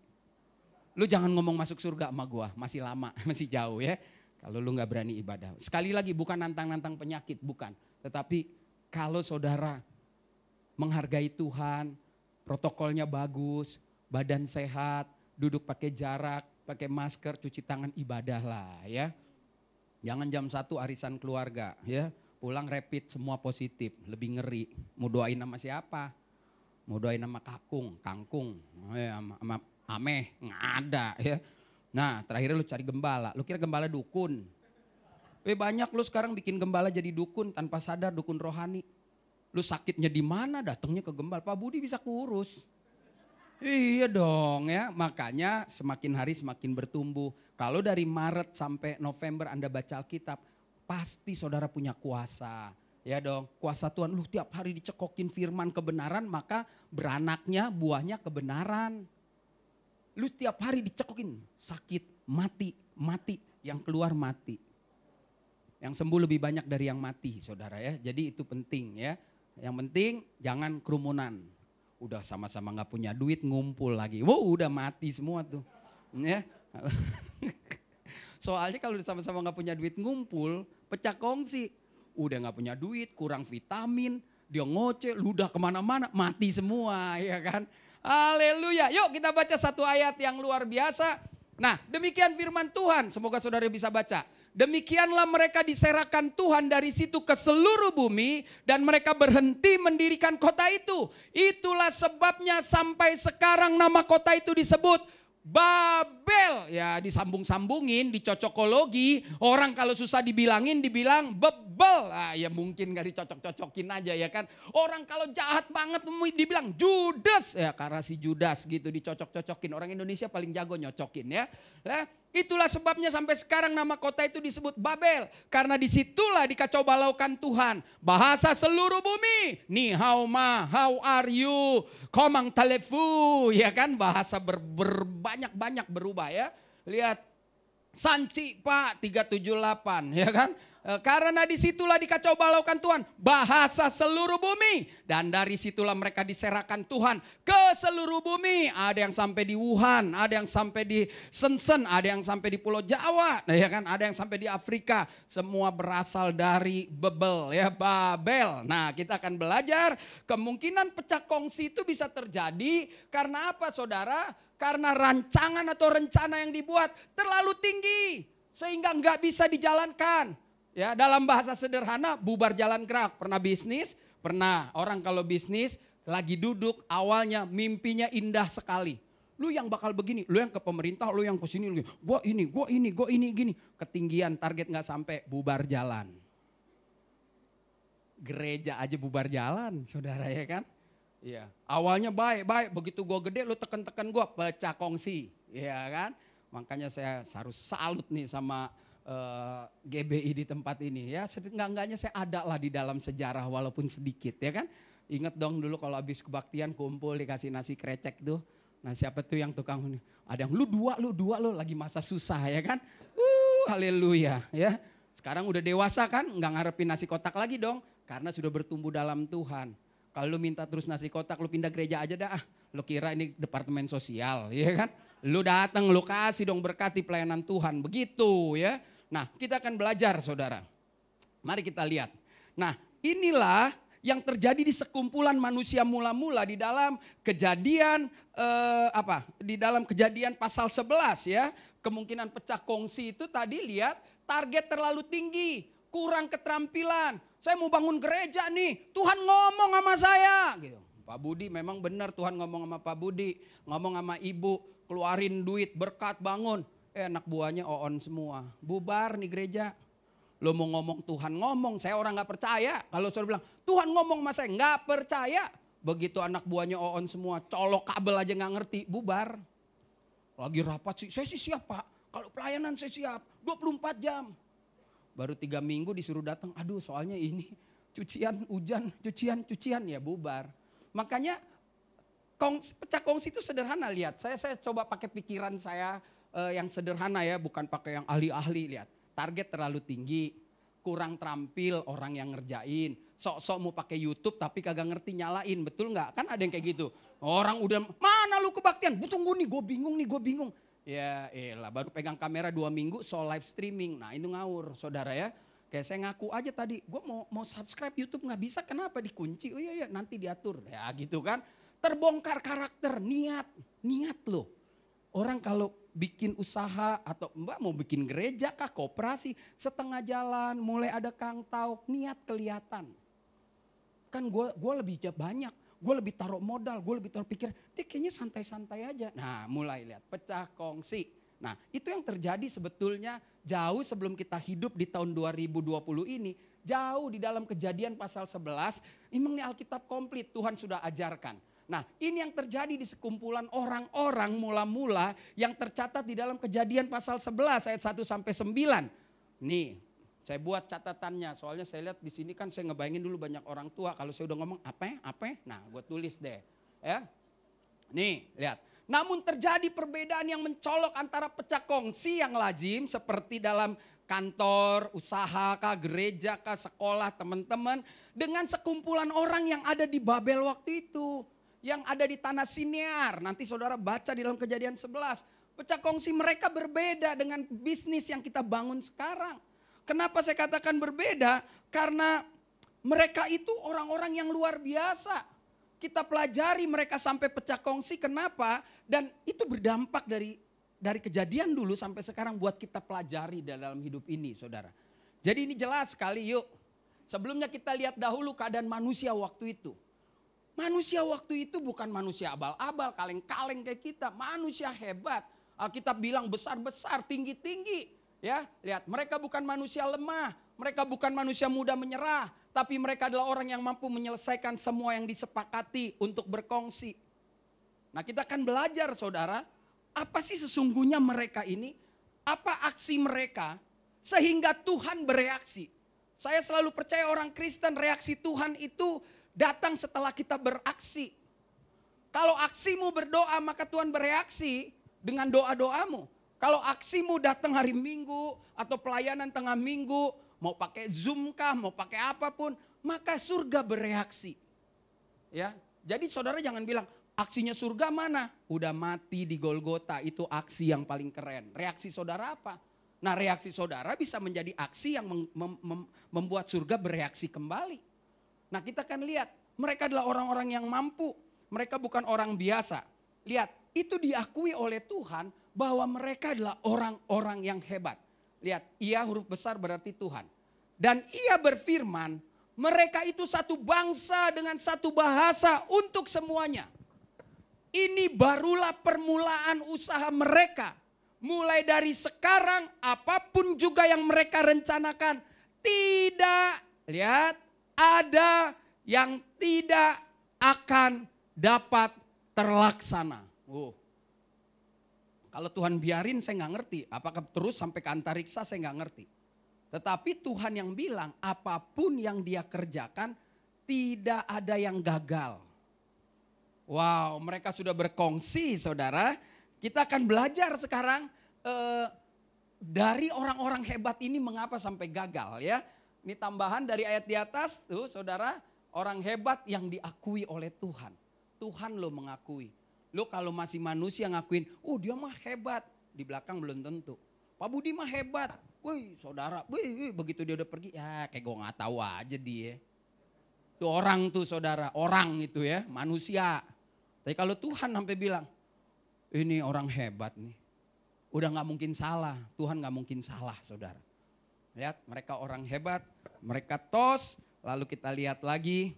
Lu jangan ngomong masuk surga sama gua, masih lama, masih jauh ya. Kalau lu gak berani ibadah. Sekali lagi bukan nantang-nantang penyakit, bukan. Tetapi kalau saudara menghargai Tuhan, protokolnya bagus, badan sehat, duduk pakai jarak, pakai masker, cuci tangan, ibadah lah ya. Jangan jam 1 arisan keluarga ya. Pulang rapid semua positif, lebih ngeri. Mau doain sama siapa? Mau doain sama kangkung, sama ameh, nggak ada ya. Nah terakhir lu cari gembala, lu kira gembala dukun. Banyak lu sekarang bikin gembala jadi dukun tanpa sadar, dukun rohani. Lu sakitnya di mana? Datangnya ke Gembal. Pak Budi bisa kurus. Iya dong ya, makanya semakin hari semakin bertumbuh. Kalau dari Maret sampai November Anda baca Alkitab, pasti saudara punya kuasa. Ya dong, kuasa Tuhan. Lu tiap hari dicekokin firman kebenaran, maka beranaknya buahnya kebenaran. Lu tiap hari dicekokin, sakit, mati, mati. Yang keluar mati. Yang sembuh lebih banyak dari yang mati saudara ya. Jadi itu penting ya. Yang penting jangan kerumunan. Udah sama-sama gak punya duit ngumpul lagi. Wow udah mati semua tuh. Ya. Soalnya kalau sama-sama gak punya duit ngumpul, pecah kongsi. Udah gak punya duit, kurang vitamin, dia ngoceh, ludah kemana-mana, mati semua ya kan. Haleluya. Yuk kita baca satu ayat yang luar biasa. Nah demikian firman Tuhan, semoga saudara bisa baca. Demikianlah mereka diserahkan Tuhan dari situ ke seluruh bumi dan mereka berhenti mendirikan kota itu. Itulah sebabnya sampai sekarang nama kota itu disebut Babel. Ya disambung-sambungin, dicocokologi. Orang kalau susah dibilangin dibilang bebel. Ah, ya mungkin gak dicocok-cocokin aja ya kan. Orang kalau jahat banget dibilang Judas. Ya karena si Judas gitu dicocok-cocokin. Orang Indonesia paling jago nyocokin ya. Itulah sebabnya sampai sekarang nama kota itu disebut Babel. Karena disitulah dikacau balaukan Tuhan. Bahasa seluruh bumi. Ni hao ma, how are you? Komang telefu. Ya kan bahasa banyak-banyak berubah ya. Lihat. Sanci Pak 378 ya kan. Karena disitulah dikacau balaukan Tuhan. Bahasa seluruh bumi. Dan dari situlah mereka diserahkan Tuhan ke seluruh bumi. Ada yang sampai di Wuhan. Ada yang sampai di Shenzhen. Ada yang sampai di Pulau Jawa. Nah, ya kan? Ada yang sampai di Afrika. Semua berasal dari Babel. Ya, Babel. Nah kita akan belajar. Kemungkinan pecah kongsi itu bisa terjadi. Karena apa saudara? Karena rancangan atau rencana yang dibuat terlalu tinggi. Sehingga nggak bisa dijalankan. Ya, dalam bahasa sederhana bubar jalan gerak. Pernah bisnis? Pernah. Orang kalau bisnis lagi duduk awalnya mimpinya indah sekali. Lu yang bakal begini, lu yang ke pemerintah, lu yang ke sini, gua ini gini. Ketinggian target nggak sampai, bubar jalan. Gereja aja bubar jalan, saudara ya kan? Iya. Awalnya baik, begitu gua gede lu tekan-tekan gua, pecah kongsi, ya kan? Makanya saya harus salut nih sama GBI di tempat ini ya, enggak-enggaknya saya ada lah di dalam sejarah walaupun sedikit ya kan. Ingat dong dulu kalau habis kebaktian kumpul dikasih nasi krecek tuh. Nah siapa tuh yang tukang ini? Ada yang lu dua lu lagi masa susah ya kan. Haleluya ya. Sekarang udah dewasa kan, enggak ngarepin nasi kotak lagi dong. Karena sudah bertumbuh dalam Tuhan. Kalau lu minta terus nasi kotak, lu pindah gereja aja dah. Lu kira ini departemen sosial ya kan. Lu datang, lu kasih dong berkati pelayanan Tuhan. Begitu ya. Nah kita akan belajar saudara. Mari kita lihat. Nah inilah yang terjadi di sekumpulan manusia mula-mula di dalam kejadian di dalam kejadian pasal 11 ya. Kemungkinan pecah kongsi itu tadi lihat target terlalu tinggi, kurang keterampilan. Saya mau bangun gereja nih, Tuhan ngomong sama saya gitu. Pak Budi memang benar Tuhan ngomong sama Pak Budi, ngomong sama ibu, keluarin duit berkat bangun. Anak buahnya on semua, bubar nih gereja. Lo mau ngomong Tuhan ngomong, saya orang gak percaya. Kalau saudara bilang Tuhan ngomong sama saya gak percaya. Begitu anak buahnya on semua, colok kabel aja gak ngerti, bubar. Lagi rapat sih, saya sih siap Pak. Kalau pelayanan saya siap, 24 jam. Baru 3 minggu disuruh datang, aduh soalnya ini cucian, hujan, cucian ya bubar. Makanya pecah kongsi itu sederhana lihat. Saya coba pakai pikiran saya yang sederhana ya, bukan pakai yang ahli-ahli lihat. Target terlalu tinggi, kurang terampil orang yang ngerjain. Sok-sok mau pakai YouTube tapi kagak ngerti nyalain, betul nggak? Kan ada yang kayak gitu. Orang udah, mana lu kebaktian? Tunggu nih, gue bingung. Ya elah, baru pegang kamera 2 minggu so live streaming. Nah itu ngawur saudara ya. Kayak saya ngaku aja tadi, gue mau subscribe YouTube nggak bisa, kenapa dikunci? Oh iya nanti diatur. Ya gitu kan. Terbongkar karakter, niat loh. Orang kalau bikin usaha atau mbak mau bikin gereja kah, koperasi, setengah jalan mulai ada kangtau, niat kelihatan. Kan gue lebih banyak, gue lebih taruh modal, gue lebih taruh pikir, dia kayaknya santai-santai aja. Nah mulai lihat, pecah kongsi. Nah itu yang terjadi sebetulnya jauh sebelum kita hidup di tahun 2020 ini. jauh di dalam Kejadian pasal 11, memang ini Alkitab komplit Tuhan sudah ajarkan. Nah, ini yang terjadi di sekumpulan orang-orang mula-mula yang tercatat di dalam Kejadian pasal 11 ayat 1 sampai 9. Nih, saya buat catatannya, soalnya saya lihat di sini kan saya ngebayangin dulu banyak orang tua kalau saya udah ngomong apa? Nah, gue tulis deh, ya. Nih, lihat. Namun terjadi perbedaan yang mencolok antara pecah kongsi yang lazim seperti dalam kantor, usaha kah, gereja kah, sekolah, teman-teman, dengan sekumpulan orang yang ada di Babel waktu itu, yang ada di tanah Sinear. Nanti saudara baca di dalam Kejadian 11. Pecah kongsi mereka berbeda dengan bisnis yang kita bangun sekarang. Kenapa saya katakan berbeda? Karena mereka itu orang-orang yang luar biasa. Kita pelajari mereka sampai pecah kongsi, kenapa? Dan itu berdampak dari kejadian dulu sampai sekarang buat kita pelajari dalam hidup ini, saudara. Jadi ini jelas sekali, yuk. Sebelumnya kita lihat dahulu keadaan manusia waktu itu. Manusia waktu itu bukan manusia abal-abal, kaleng-kaleng kayak kita. Manusia hebat. Alkitab bilang besar-besar, tinggi-tinggi. Ya, lihat, mereka bukan manusia lemah. Mereka bukan manusia mudah menyerah. Tapi mereka adalah orang yang mampu menyelesaikan semua yang disepakati untuk berkongsi. Nah, kita akan belajar, saudara. Apa sih sesungguhnya mereka ini? Apa aksi mereka sehingga Tuhan bereaksi? Saya selalu percaya orang Kristen reaksi Tuhan itu datang setelah kita beraksi. Kalau aksimu berdoa maka Tuhan bereaksi dengan doa-doamu. Kalau aksimu datang hari Minggu atau pelayanan tengah minggu, mau pakai Zoom kah, mau pakai apapun, maka surga bereaksi. Ya, jadi saudara jangan bilang aksinya surga mana? Udah mati di Golgota, itu aksi yang paling keren. Reaksi saudara apa? Nah, reaksi saudara bisa menjadi aksi yang membuat surga bereaksi kembali. Nah, kita akan lihat, mereka adalah orang-orang yang mampu. Mereka bukan orang biasa. Lihat, itu diakui oleh Tuhan bahwa mereka adalah orang-orang yang hebat. Lihat, ia huruf besar berarti Tuhan. Dan ia berfirman, mereka itu satu bangsa dengan satu bahasa untuk semuanya. Ini barulah permulaan usaha mereka. Mulai dari sekarang, apapun juga yang mereka rencanakan, tidak, lihat, ada yang tidak akan dapat terlaksana. Kalau Tuhan biarin saya nggak ngerti. Apakah terus sampai ke antariksa saya nggak ngerti. Tetapi Tuhan yang bilang apapun yang dia kerjakan tidak ada yang gagal. Wow, mereka sudah berkongsi, saudara. Kita akan belajar sekarang dari orang-orang hebat ini mengapa sampai gagal, ya. Ini tambahan dari ayat di atas tuh, saudara. Orang hebat yang diakui oleh Tuhan. Tuhan lo mengakui. Lo kalau masih manusia ngakuin, oh dia mah hebat. Di belakang belum tentu. Pak Budi mah hebat. Wih saudara, wih, begitu dia udah pergi, ya kayak gue gak tahu aja dia. Tuh orang tuh saudara, orang itu ya, manusia. Tapi kalau Tuhan sampai bilang, ini orang hebat nih. Udah gak mungkin salah, Tuhan gak mungkin salah saudara. Lihat mereka orang hebat, mereka tos, lalu kita lihat lagi.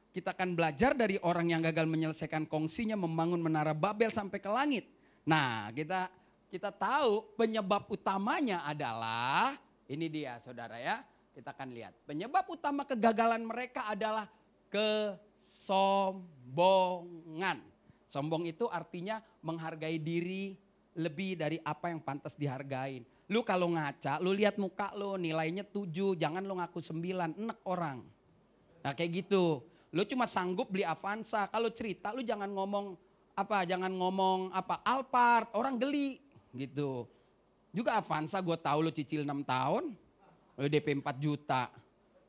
Kita akan belajar dari orang yang gagal menyelesaikan kongsinya membangun menara Babel sampai ke langit. Nah kita tahu penyebab utamanya adalah, ini dia saudara ya. Kita akan lihat penyebab utama kegagalan mereka adalah kesombongan. Sombong itu artinya menghargai diri lebih dari apa yang pantas dihargain. Lu kalau ngaca, lu lihat muka lu nilainya 7, jangan lu ngaku 9, enek orang. Nah kayak gitu. Lu cuma sanggup beli Avanza, kalau cerita lu jangan ngomong Alphard, orang geli gitu. Juga Avanza gue tahu lu cicil 6 tahun, lu DP 4 juta,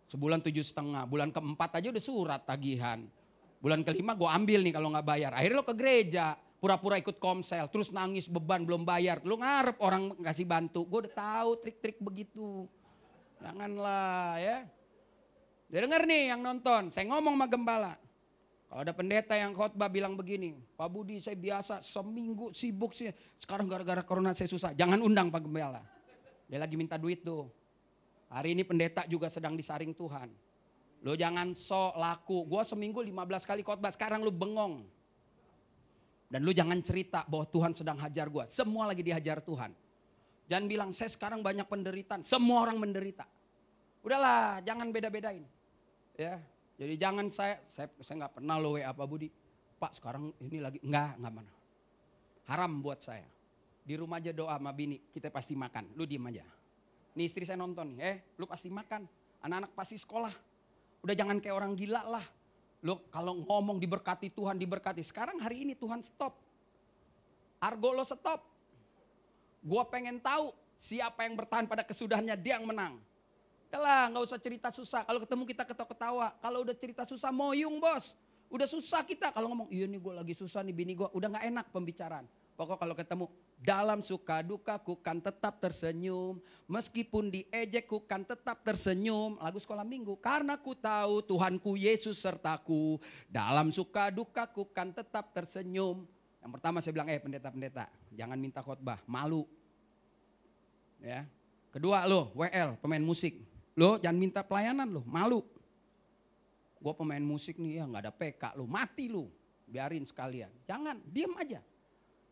sebulan 7,5, bulan keempat aja udah surat tagihan. Bulan kelima gue ambil nih kalau gak bayar, akhirnya lu ke gereja, pura-pura ikut komsel, terus nangis beban belum bayar, lu ngarep orang kasih bantu, gue udah tahu trik-trik begitu. Janganlah ya. Dia dengar nih yang nonton, saya ngomong sama gembala. Kalau ada pendeta yang khotbah bilang begini, Pak Budi saya biasa seminggu sibuk sih, sekarang gara-gara corona saya susah. Jangan undang Pak Gembala, dia lagi minta duit tuh. Hari ini pendeta juga sedang disaring Tuhan. Lo jangan sok laku, gue seminggu 15 kali khotbah, sekarang lu bengong. Dan lu jangan cerita bahwa Tuhan sedang hajar gue, semua lagi dihajar Tuhan. Jangan bilang saya sekarang banyak penderitaan, semua orang menderita. Udahlah, jangan beda-bedain. Ya, jadi jangan saya nggak pernah lo WA Pak Budi. Pak sekarang ini lagi, enggak mana. Haram buat saya. Di rumah aja doa sama bini, kita pasti makan. Lu diem aja. Nih istri saya nonton nih, lu pasti makan. Anak-anak pasti sekolah. Udah jangan kayak orang gila lah. Lu kalau ngomong diberkati Tuhan, diberkati. Sekarang hari ini Tuhan stop. Argo lo stop. Gua pengen tahu siapa yang bertahan pada kesudahannya, dia yang menang. Udah nggak usah cerita susah. Kalau ketemu kita ketawa-ketawa. Kalau udah cerita susah moyung bos. Udah susah kita. Kalau ngomong iya nih gue lagi susah nih bini gue. Udah nggak enak pembicaraan. Pokok kalau ketemu dalam suka duka ku kan tetap tersenyum. Meskipun diejek ku kan tetap tersenyum. Lagu sekolah minggu. Karena ku tahu Tuhanku Yesus sertaku. Dalam suka duka ku kan tetap tersenyum. Yang pertama saya bilang pendeta-pendeta. Jangan minta khotbah. Malu. Ya. Kedua lo WL pemain musik. Lo jangan minta pelayanan lo, malu. Gue pemain musik nih ya gak ada PK lo, mati lo. Biarin sekalian, jangan, diem aja.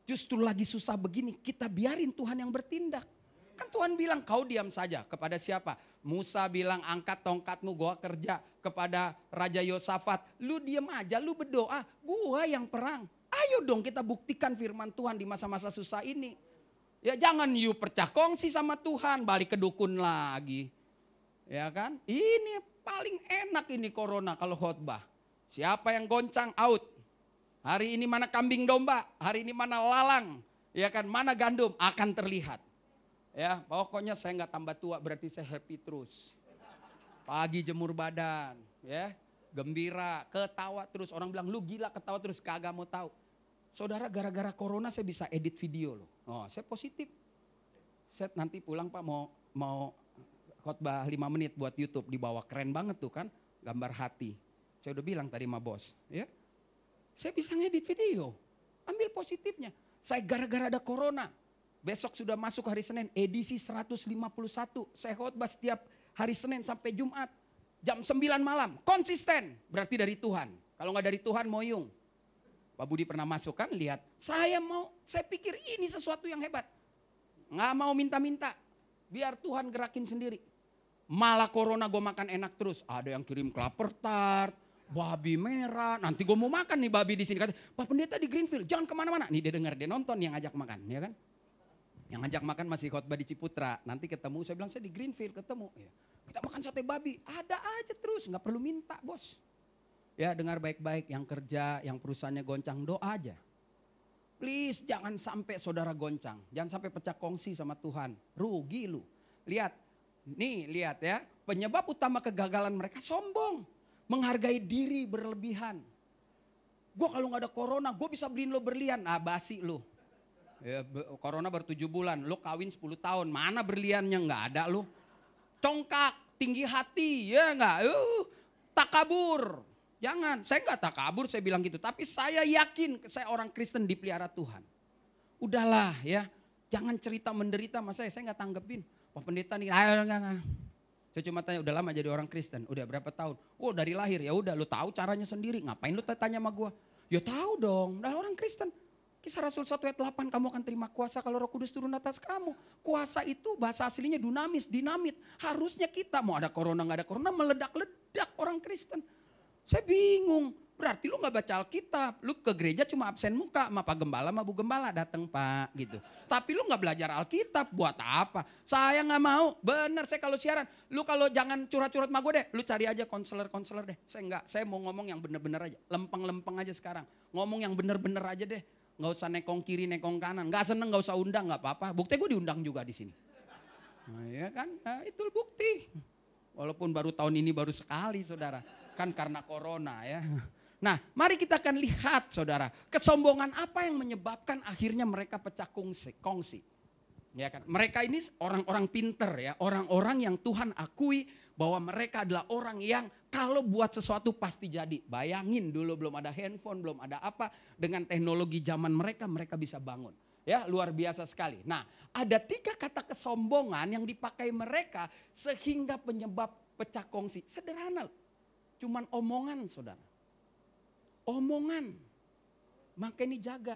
Justru lagi susah begini, kita biarin Tuhan yang bertindak. Kan Tuhan bilang kau diam saja, kepada siapa? Musa bilang angkat tongkatmu gue kerja. Kepada Raja Yosafat, lu diem aja, lu berdoa, gue yang perang. Ayo dong kita buktikan firman Tuhan di masa-masa susah ini. Ya jangan you pecah kongsi sama Tuhan, balik ke dukun lagi. Ya kan? Ini paling enak ini corona kalau khotbah. Siapa yang goncang out. Hari ini mana kambing domba, hari ini mana lalang. Ya kan? Mana gandum akan terlihat. Ya, pokoknya saya nggak tambah tua berarti saya happy terus. Pagi jemur badan, ya. Gembira, ketawa terus. Orang bilang lu gila ketawa terus, kagak mau tahu. Saudara gara-gara corona saya bisa edit video loh. Oh, saya positif. Saya nanti pulang Pak mau khotbah 5 menit buat YouTube di bawah, keren banget tuh kan, gambar hati. Saya udah bilang tadi sama bos, ya. Saya bisa ngedit video, ambil positifnya. Saya gara-gara ada corona, besok sudah masuk hari Senin, edisi 151. Saya khotbah setiap hari Senin sampai Jumat, jam 9 malam, konsisten. Berarti dari Tuhan, kalau nggak dari Tuhan moyung. Pak Budi pernah masuk kan, lihat. Saya pikir ini sesuatu yang hebat. Nggak mau minta-minta, biar Tuhan gerakin sendiri. Malah corona gue makan enak terus. Ada yang kirim klaper tart, babi merah. Nanti gue mau makan nih babi di sini. Kata, Pak Pendeta di Greenfield, jangan kemana-mana. Nih dia dengar, dia nonton yang ngajak makan, ya kan? Yang ngajak makan masih khotbah di Ciputra. Nanti ketemu, saya bilang saya di Greenfield ketemu. Ya. Kita makan sate babi, ada aja terus, nggak perlu minta bos. Ya dengar baik-baik, yang kerja, yang perusahaannya goncang, doa aja. Please jangan sampai saudara goncang, jangan sampai pecah kongsi sama Tuhan. Rugi lu. Lihat. Nih lihat ya, penyebab utama kegagalan mereka sombong. Menghargai diri berlebihan. Gue kalau gak ada corona, gue bisa beliin lo berlian. Ah basi lo. Ya, corona baru 7 bulan, lo kawin 10 tahun. Mana berliannya gak ada lo. Congkak, tinggi hati, ya gak. Takabur. Jangan, saya gak takabur saya bilang gitu. Tapi saya yakin saya orang Kristen dipelihara Tuhan. Udahlah ya, jangan cerita menderita sama saya gak tanggepin. Pak Pendeta nih, enggak. Saya cuma tanya, udah lama jadi orang Kristen? Udah berapa tahun? Oh dari lahir, ya udah lu tahu caranya sendiri. Ngapain lu tanya sama gua? Ya tahu dong, udah orang Kristen. Kisah Rasul 1 ayat 8, kamu akan terima kuasa kalau Roh Kudus turun atas kamu. Kuasa itu bahasa aslinya dunamis, dinamit. Harusnya kita mau ada corona nggak ada corona meledak-ledak orang Kristen. Saya bingung. Berarti lu gak baca Alkitab, lu ke gereja cuma absen muka sama Pak Gembala sama Bu Gembala, dateng Pak gitu. Tapi lu gak belajar Alkitab, buat apa? Saya gak mau, bener saya kalau siaran, lu kalau jangan curhat-curhat sama gue deh, lu cari aja konselor-konselor deh. Saya mau ngomong yang bener-bener aja, lempeng-lempeng aja sekarang. Ngomong yang bener-bener aja deh, gak usah nekong kiri, nekong kanan. Gak seneng gak usah undang, gak apa-apa. Bukti gue diundang juga di sini. Nah ya kan, nah, itu bukti. Walaupun baru tahun ini baru sekali saudara, kan karena corona ya. Nah, mari kita akan lihat saudara, kesombongan apa yang menyebabkan akhirnya mereka pecah kongsi. Ya kan? Mereka ini orang-orang pinter ya, orang-orang yang Tuhan akui bahwa mereka adalah orang yang kalau buat sesuatu pasti jadi. Bayangin dulu belum ada handphone, belum ada apa, dengan teknologi zaman mereka bisa bangun. Ya, luar biasa sekali. Nah, ada 3 kata kesombongan yang dipakai mereka sehingga penyebab pecah kongsi. Sederhana, cuman omongan saudara. Omongan, makanya nih jaga.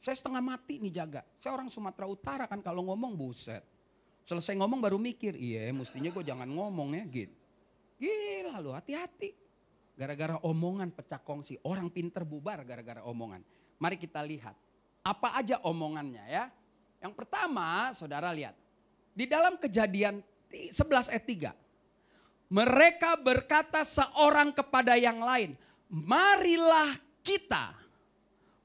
Saya setengah mati nih jaga. Saya orang Sumatera Utara kan kalau ngomong buset. Selesai ngomong baru mikir, iya mestinya gue jangan ngomong ya gitu. Gila lu, hati-hati. Gara-gara omongan pecah kongsi, orang pinter bubar gara-gara omongan. Mari kita lihat, apa aja omongannya ya. Yang pertama, saudara lihat. Di dalam Kejadian 11 ayat 3. Mereka berkata seorang kepada yang lain, marilah kita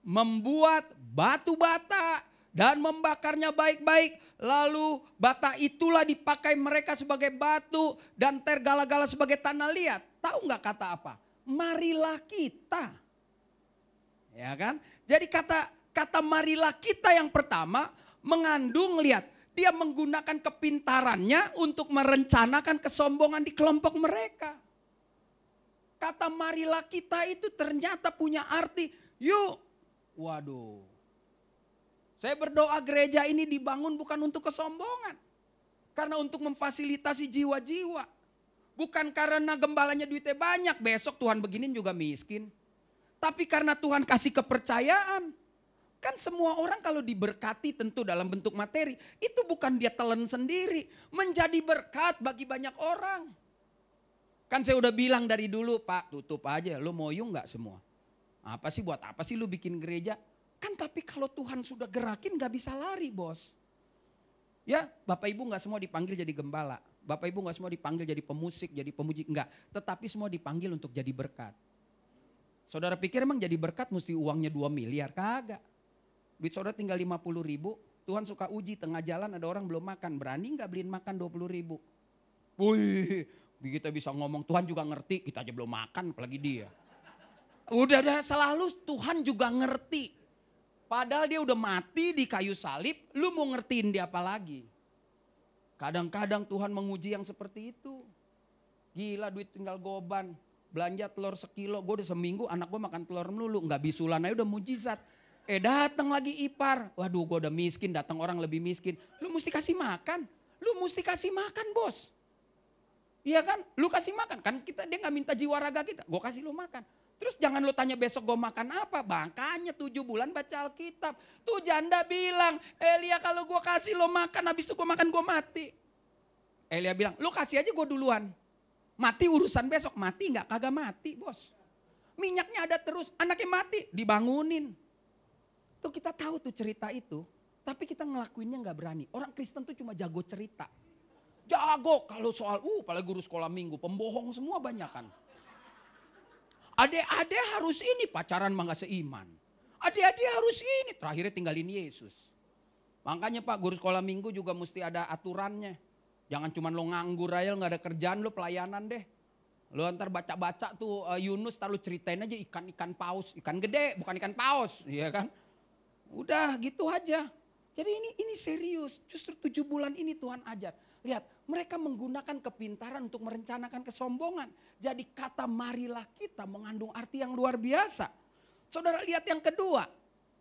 membuat batu bata dan membakarnya baik-baik. Lalu bata itulah dipakai mereka sebagai batu dan tergala-gala sebagai tanah liat. Tahu nggak kata apa? Marilah kita. Ya kan? Jadi kata marilah kita yang pertama mengandung, lihat, dia menggunakan kepintarannya untuk merencanakan kesombongan di kelompok mereka. Kata marilah kita itu ternyata punya arti, yuk. Waduh. Saya berdoa gereja ini dibangun bukan untuk kesombongan. Karena untuk memfasilitasi jiwa-jiwa. Bukan karena gembalanya duitnya banyak, besok Tuhan beginin juga miskin. Tapi karena Tuhan kasih kepercayaan. Kan semua orang kalau diberkati tentu dalam bentuk materi, itu bukan dia telan sendiri. Menjadi berkat bagi banyak orang. Kan saya udah bilang dari dulu, Pak tutup aja, lu moyung gak semua? Apa sih, buat apa sih lu bikin gereja? Kan tapi kalau Tuhan sudah gerakin gak bisa lari, bos. Ya, Bapak Ibu gak semua dipanggil jadi gembala. Bapak Ibu gak semua dipanggil jadi pemusik, jadi pemuji. Enggak, tetapi semua dipanggil untuk jadi berkat. Saudara pikir emang jadi berkat mesti uangnya 2 miliar? Kagak. Duit saudara tinggal 50 ribu. Tuhan suka uji tengah jalan ada orang belum makan. Berani gak beliin makan 20 ribu? Wih, kita bisa ngomong Tuhan juga ngerti. Kita aja belum makan apalagi dia. Udah selalu Tuhan juga ngerti. Padahal dia udah mati di kayu salib. Lu mau ngertiin dia apa lagi? Kadang-kadang Tuhan menguji yang seperti itu. Gila duit tinggal goban. Belanja telur sekilo. Gue udah seminggu anak gue makan telur melulu. Gak bisulan aja udah mujizat. Datang lagi ipar. Waduh gue udah miskin, datang orang lebih miskin. Lu mesti kasih makan. Lu mesti kasih makan bos. Iya kan? Lu kasih makan. Kan dia gak minta jiwa raga kita. Gue kasih lu makan. Terus jangan lu tanya besok gue makan apa. Makanya 7 bulan baca Alkitab. Tuh janda bilang, Elia kalau gue kasih lo makan, habis itu gue makan gue mati. Elia bilang, lu kasih aja gue duluan. Mati urusan besok. Mati gak? Kagak mati bos. Minyaknya ada terus. Anaknya mati, dibangunin. Tuh kita tahu tuh cerita itu. Tapi kita ngelakuinnya gak berani. Orang Kristen tuh cuma jago cerita. Jago kalau soal, apalagi guru sekolah minggu. Pembohong semua banyak kan. Adik-adik harus ini, pacaran mah gak seiman. Adik-adik harus ini, terakhirnya tinggalin Yesus. Makanya Pak, guru sekolah minggu juga mesti ada aturannya. Jangan cuma lo nganggur aja, gak ada kerjaan, lo pelayanan deh. Lo ntar baca-baca tuh Yunus, ntar lo ceritain aja ikan-ikan paus. Ikan gede, bukan ikan paus, iya kan. Udah gitu aja. Jadi ini serius, justru 7 bulan ini Tuhan ajar. Lihat, mereka menggunakan kepintaran untuk merencanakan kesombongan. Jadi kata marilah kita mengandung arti yang luar biasa. Saudara lihat yang kedua.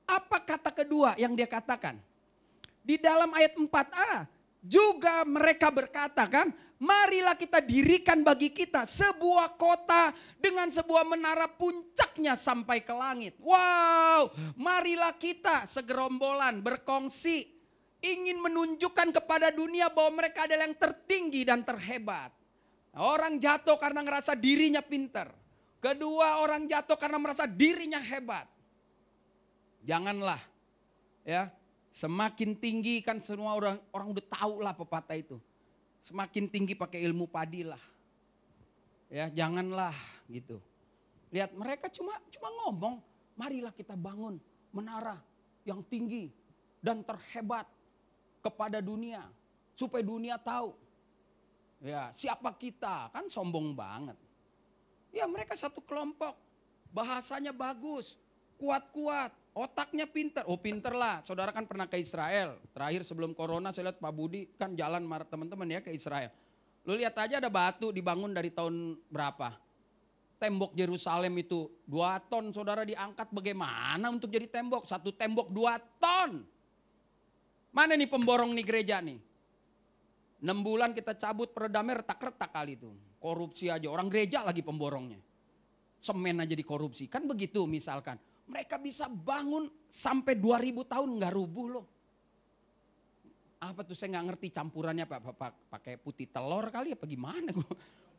Apa kata kedua yang dia katakan? Di dalam ayat 4a juga mereka berkata kan, marilah kita dirikan bagi kita sebuah kota dengan sebuah menara puncaknya sampai ke langit. Wow, marilah kita segerombolan berkongsi. Ingin menunjukkan kepada dunia bahwa mereka adalah yang tertinggi dan terhebat. Orang jatuh karena ngerasa dirinya pintar. Kedua, orang jatuh karena merasa dirinya hebat. Janganlah ya, semakin tinggi kan semua orang udah tahu lah pepatah itu. Semakin tinggi pakai ilmu padilah. Ya, janganlah gitu. Lihat mereka cuma ngomong, marilah kita bangun menara yang tinggi dan terhebat kepada dunia, supaya dunia tahu ya siapa kita, kan sombong banget. Ya mereka satu kelompok, bahasanya bagus, kuat-kuat, otaknya pinter. Oh pinter lah, saudara kan pernah ke Israel. Terakhir sebelum corona saya lihat Pak Budi kan jalan sama teman-teman ya ke Israel. Lu lihat aja ada batu dibangun dari tahun berapa. Tembok Yerusalem itu 2 ton saudara diangkat bagaimana untuk jadi tembok. Satu tembok 2 ton. Mana nih pemborong nih gereja nih? 6 bulan kita cabut peredamnya retak-retak kali itu. Korupsi aja, orang gereja lagi pemborongnya. Semen aja dikorupsi, kan begitu misalkan. Mereka bisa bangun sampai 2000 tahun gak rubuh loh. Apa tuh saya nggak ngerti campurannya pakai putih telur kali apa gimana gue.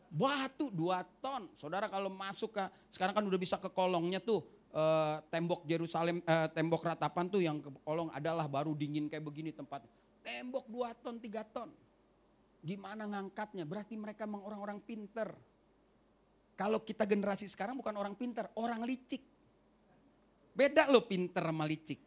Batu 2 ton. Saudara kalau masuk ke, sekarang kan udah bisa ke kolongnya tuh. Tembok Yerusalem, tembok ratapan tuh yang ke kolong adalah baru dingin kayak begini tempat. Tembok 2 ton, 3 ton. Gimana ngangkatnya? Berarti mereka memang orang-orang pinter. Kalau kita generasi sekarang bukan orang pinter, orang licik. Beda loh pinter sama licik.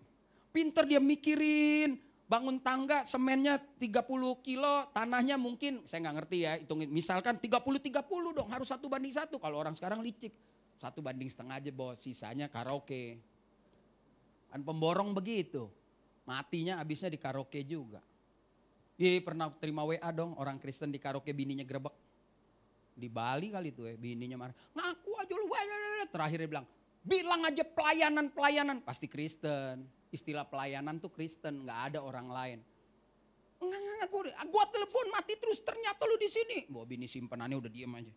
Pinter dia mikirin, bangun tangga semennya 30 kilo, tanahnya mungkin, saya nggak ngerti ya, hitungin. Misalkan 30-30 dong, harus 1:1. Kalau orang sekarang licik, 1:1 aja bos, sisanya karaoke. Kan pemborong begitu, matinya habisnya di karaoke juga. Iya pernah terima WA dong, orang Kristen di karaoke bininya grebek. Di Bali kali itu ya, bininya marah. Ngaku aja lu, terakhir dia bilang aja pelayanan, pasti Kristen. Istilah pelayanan tuh Kristen, nggak ada orang lain. Enggak, gua telepon mati terus ternyata lu di sini. Bawa bini simpenannya udah diem aja.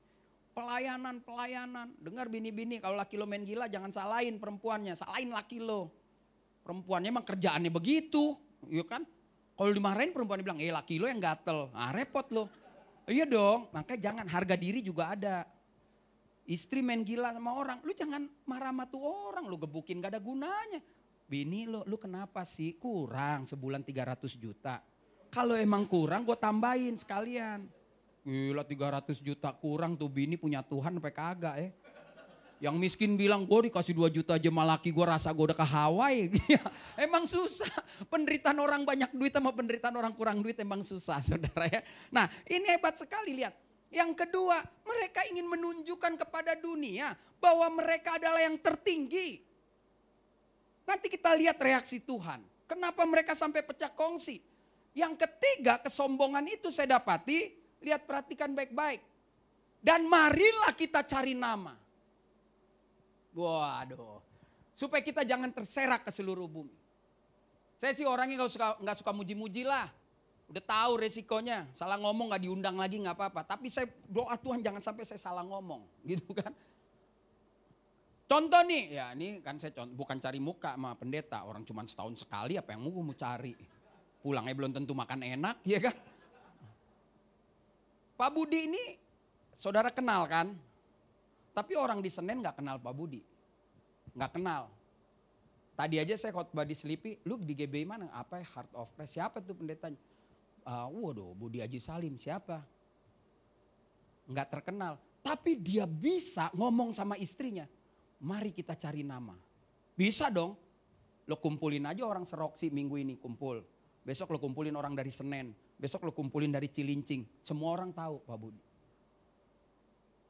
Pelayanan. Dengar bini-bini kalau laki lo main gila jangan salahin perempuannya, salahin laki lo. Perempuannya emang kerjaannya begitu, iya kan? Kalau dimarahin perempuannya bilang, laki lo yang gatel, repot lo. Iya dong, makanya jangan, harga diri juga ada. Istri main gila sama orang, lu jangan marah sama tuh orang, lu gebukin gak ada gunanya. Bini lu kenapa sih? Kurang sebulan 300 juta. Kalau emang kurang gue tambahin sekalian. Gila 300 juta kurang tuh bini punya Tuhan sampai kagak ya. Yang miskin bilang gue dikasih 2 juta aja sama laki gue rasa gue udah ke Hawaii. Emang susah. Penderitaan orang banyak duit sama penderitaan orang kurang duit emang susah saudara ya. Nah ini hebat sekali lihat. Yang kedua mereka ingin menunjukkan kepada dunia bahwa mereka adalah yang tertinggi. Nanti kita lihat reaksi Tuhan. Kenapa mereka sampai pecah kongsi. Yang ketiga kesombongan itu saya dapati. Lihat perhatikan baik-baik. Dan marilah kita cari nama. Waduh, supaya kita jangan terserak ke seluruh bumi. Saya sih orangnya nggak suka muji-muji lah. Udah tahu resikonya, salah ngomong nggak diundang lagi nggak apa-apa. Tapi saya doa Tuhan jangan sampai saya salah ngomong, gitu kan. Contoh nih, ya ini kan saya bukan cari muka sama pendeta. Orang cuma setahun sekali apa yang mau cari. Pulangnya belum tentu makan enak, ya kan. Pak Budi ini saudara kenal kan? Tapi orang di Senen gak kenal Pak Budi. Gak kenal. Tadi aja saya khotbah di Selipi, lu di GBI mana? Apa ya? Heart of Christ. Siapa tuh pendetanya? Waduh, Budi Haji Salim. Siapa? Gak terkenal. Tapi dia bisa ngomong sama istrinya. Mari kita cari nama. Bisa dong. Lo kumpulin aja orang Seroksi minggu ini kumpul. Besok lo kumpulin orang dari Senen. Besok lo kumpulin dari Cilincing. Semua orang tahu Pak Budi.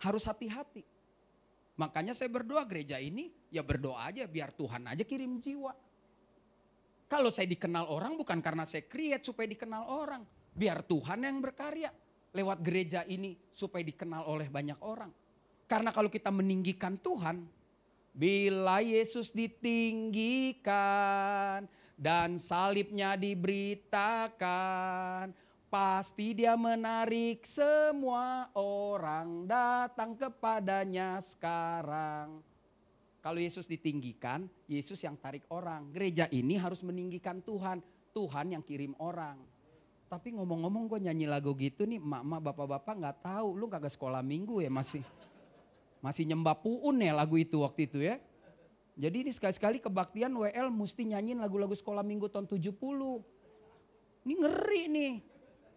Harus hati-hati. Makanya saya berdoa gereja ini ya berdoa aja biar Tuhan aja kirim jiwa. Kalau saya dikenal orang bukan karena saya create supaya dikenal orang. Biar Tuhan yang berkarya lewat gereja ini supaya dikenal oleh banyak orang. Karena kalau kita meninggikan Tuhan, bila Yesus ditinggikan dan salibnya diberitakan, pasti dia menarik semua orang datang kepadanya sekarang. Kalau Yesus ditinggikan, Yesus yang tarik orang. Gereja ini harus meninggikan Tuhan. Tuhan yang kirim orang. Tapi ngomong-ngomong gue nyanyi lagu gitu nih, emak-emak bapak-bapak gak tahu. Lu kagak sekolah minggu ya masih nyembah puun ya lagu itu waktu itu ya. Jadi ini sekali-sekali kebaktian WL mesti nyanyiin lagu-lagu sekolah minggu tahun 70. Ini ngeri nih.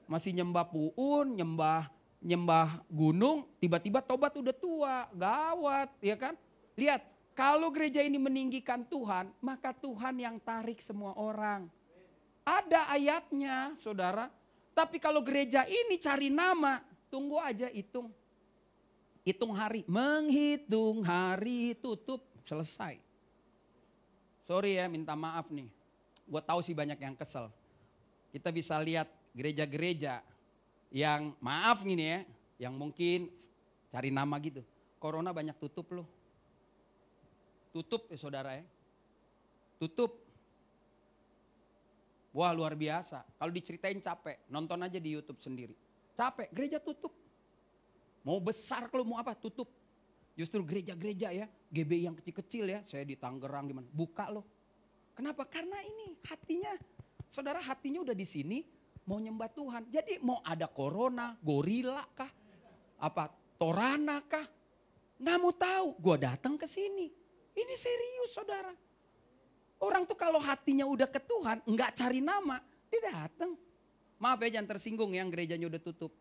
Masih nyembah puun, nyembah gunung, tiba-tiba tobat udah tua, gawat ya kan. Lihat, kalau gereja ini meninggikan Tuhan, maka Tuhan yang tarik semua orang. Ada ayatnya saudara, tapi kalau gereja ini cari nama, tunggu aja hitung hari, menghitung hari tutup, selesai. Sorry ya minta maaf nih, gue tahu sih banyak yang kesel. Kita bisa lihat gereja-gereja yang maaf gini ya, yang mungkin cari nama gitu. Corona banyak tutup loh. Tutup ya saudara ya. Tutup. Wah luar biasa. Kalau diceritain capek, nonton aja di YouTube sendiri. Capek, gereja tutup. Mau besar kalau mau apa tutup. Justru gereja-gereja ya, GBI yang kecil-kecil ya, saya di Tangerang di mana, buka loh. Kenapa? Karena ini hatinya, saudara hatinya udah di sini, mau nyembah Tuhan. Jadi mau ada corona, gorila kah? Apa torana kah? Nggak mau tahu, gue datang ke sini. Ini serius saudara. Orang tuh kalau hatinya udah ke Tuhan, nggak cari nama, dia datang. Maaf ya jangan tersinggung yang gerejanya udah tutup.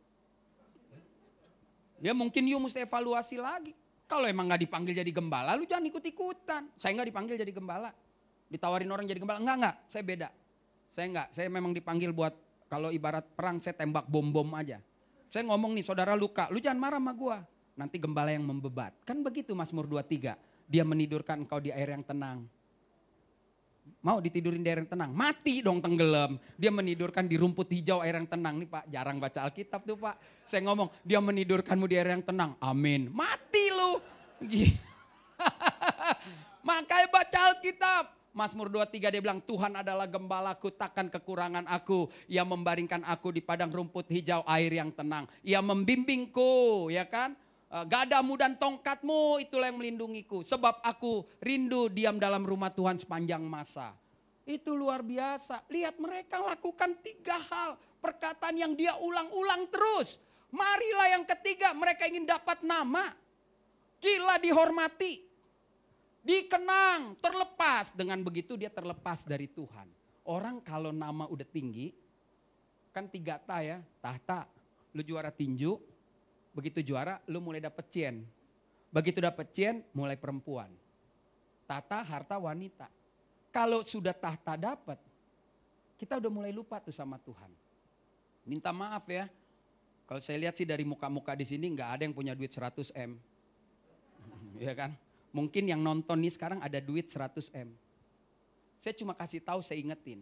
Ya mungkin you mesti evaluasi lagi. Kalau emang nggak dipanggil jadi gembala, lu jangan ikut-ikutan. Saya nggak dipanggil jadi gembala. Ditawarin orang jadi gembala, enggak, saya beda. Saya memang dipanggil buat kalau ibarat perang saya tembak bom-bom aja. Saya ngomong nih saudara luka, lu jangan marah sama gua. Nanti gembala yang membebat. Kan begitu Mazmur 23. Dia menidurkan engkau di air yang tenang. Mau ditidurin di air yang tenang? Mati dong tenggelam. Dia menidurkan di rumput hijau air yang tenang. Nih Pak jarang baca Alkitab tuh Pak. Saya ngomong dia menidurkanmu di air yang tenang. Amin. Mati lu. Makanya baca Alkitab. Mazmur 23 dia bilang Tuhan adalah gembalaku takkan kekurangan aku. Ia membaringkan aku di padang rumput hijau air yang tenang. Ia membimbingku ya kan. Gadamu dan tongkatmu itulah yang melindungiku. Sebab aku rindu diam dalam rumah Tuhan sepanjang masa. Itu luar biasa. Lihat mereka lakukan 3 hal. Perkataan yang dia ulang-ulang terus. Marilah yang ketiga mereka ingin dapat nama. Gila dihormati. Dikenang, terlepas. Dengan begitu dia terlepas dari Tuhan. Orang kalau nama udah tinggi. Kan 3 ta ya. Tahta. Lu juara tinju. Begitu juara, lu mulai dapet cien. Begitu dapet cien, mulai perempuan. Tata, harta, wanita. Kalau sudah tahta dapat, kita udah mulai lupa tuh sama Tuhan. Minta maaf ya. Kalau saya lihat sih dari muka-muka di sini nggak ada yang punya duit 100 M. Iya kan? Mungkin yang nonton nih sekarang ada duit 100 M. Saya cuma kasih tahu, saya ingetin.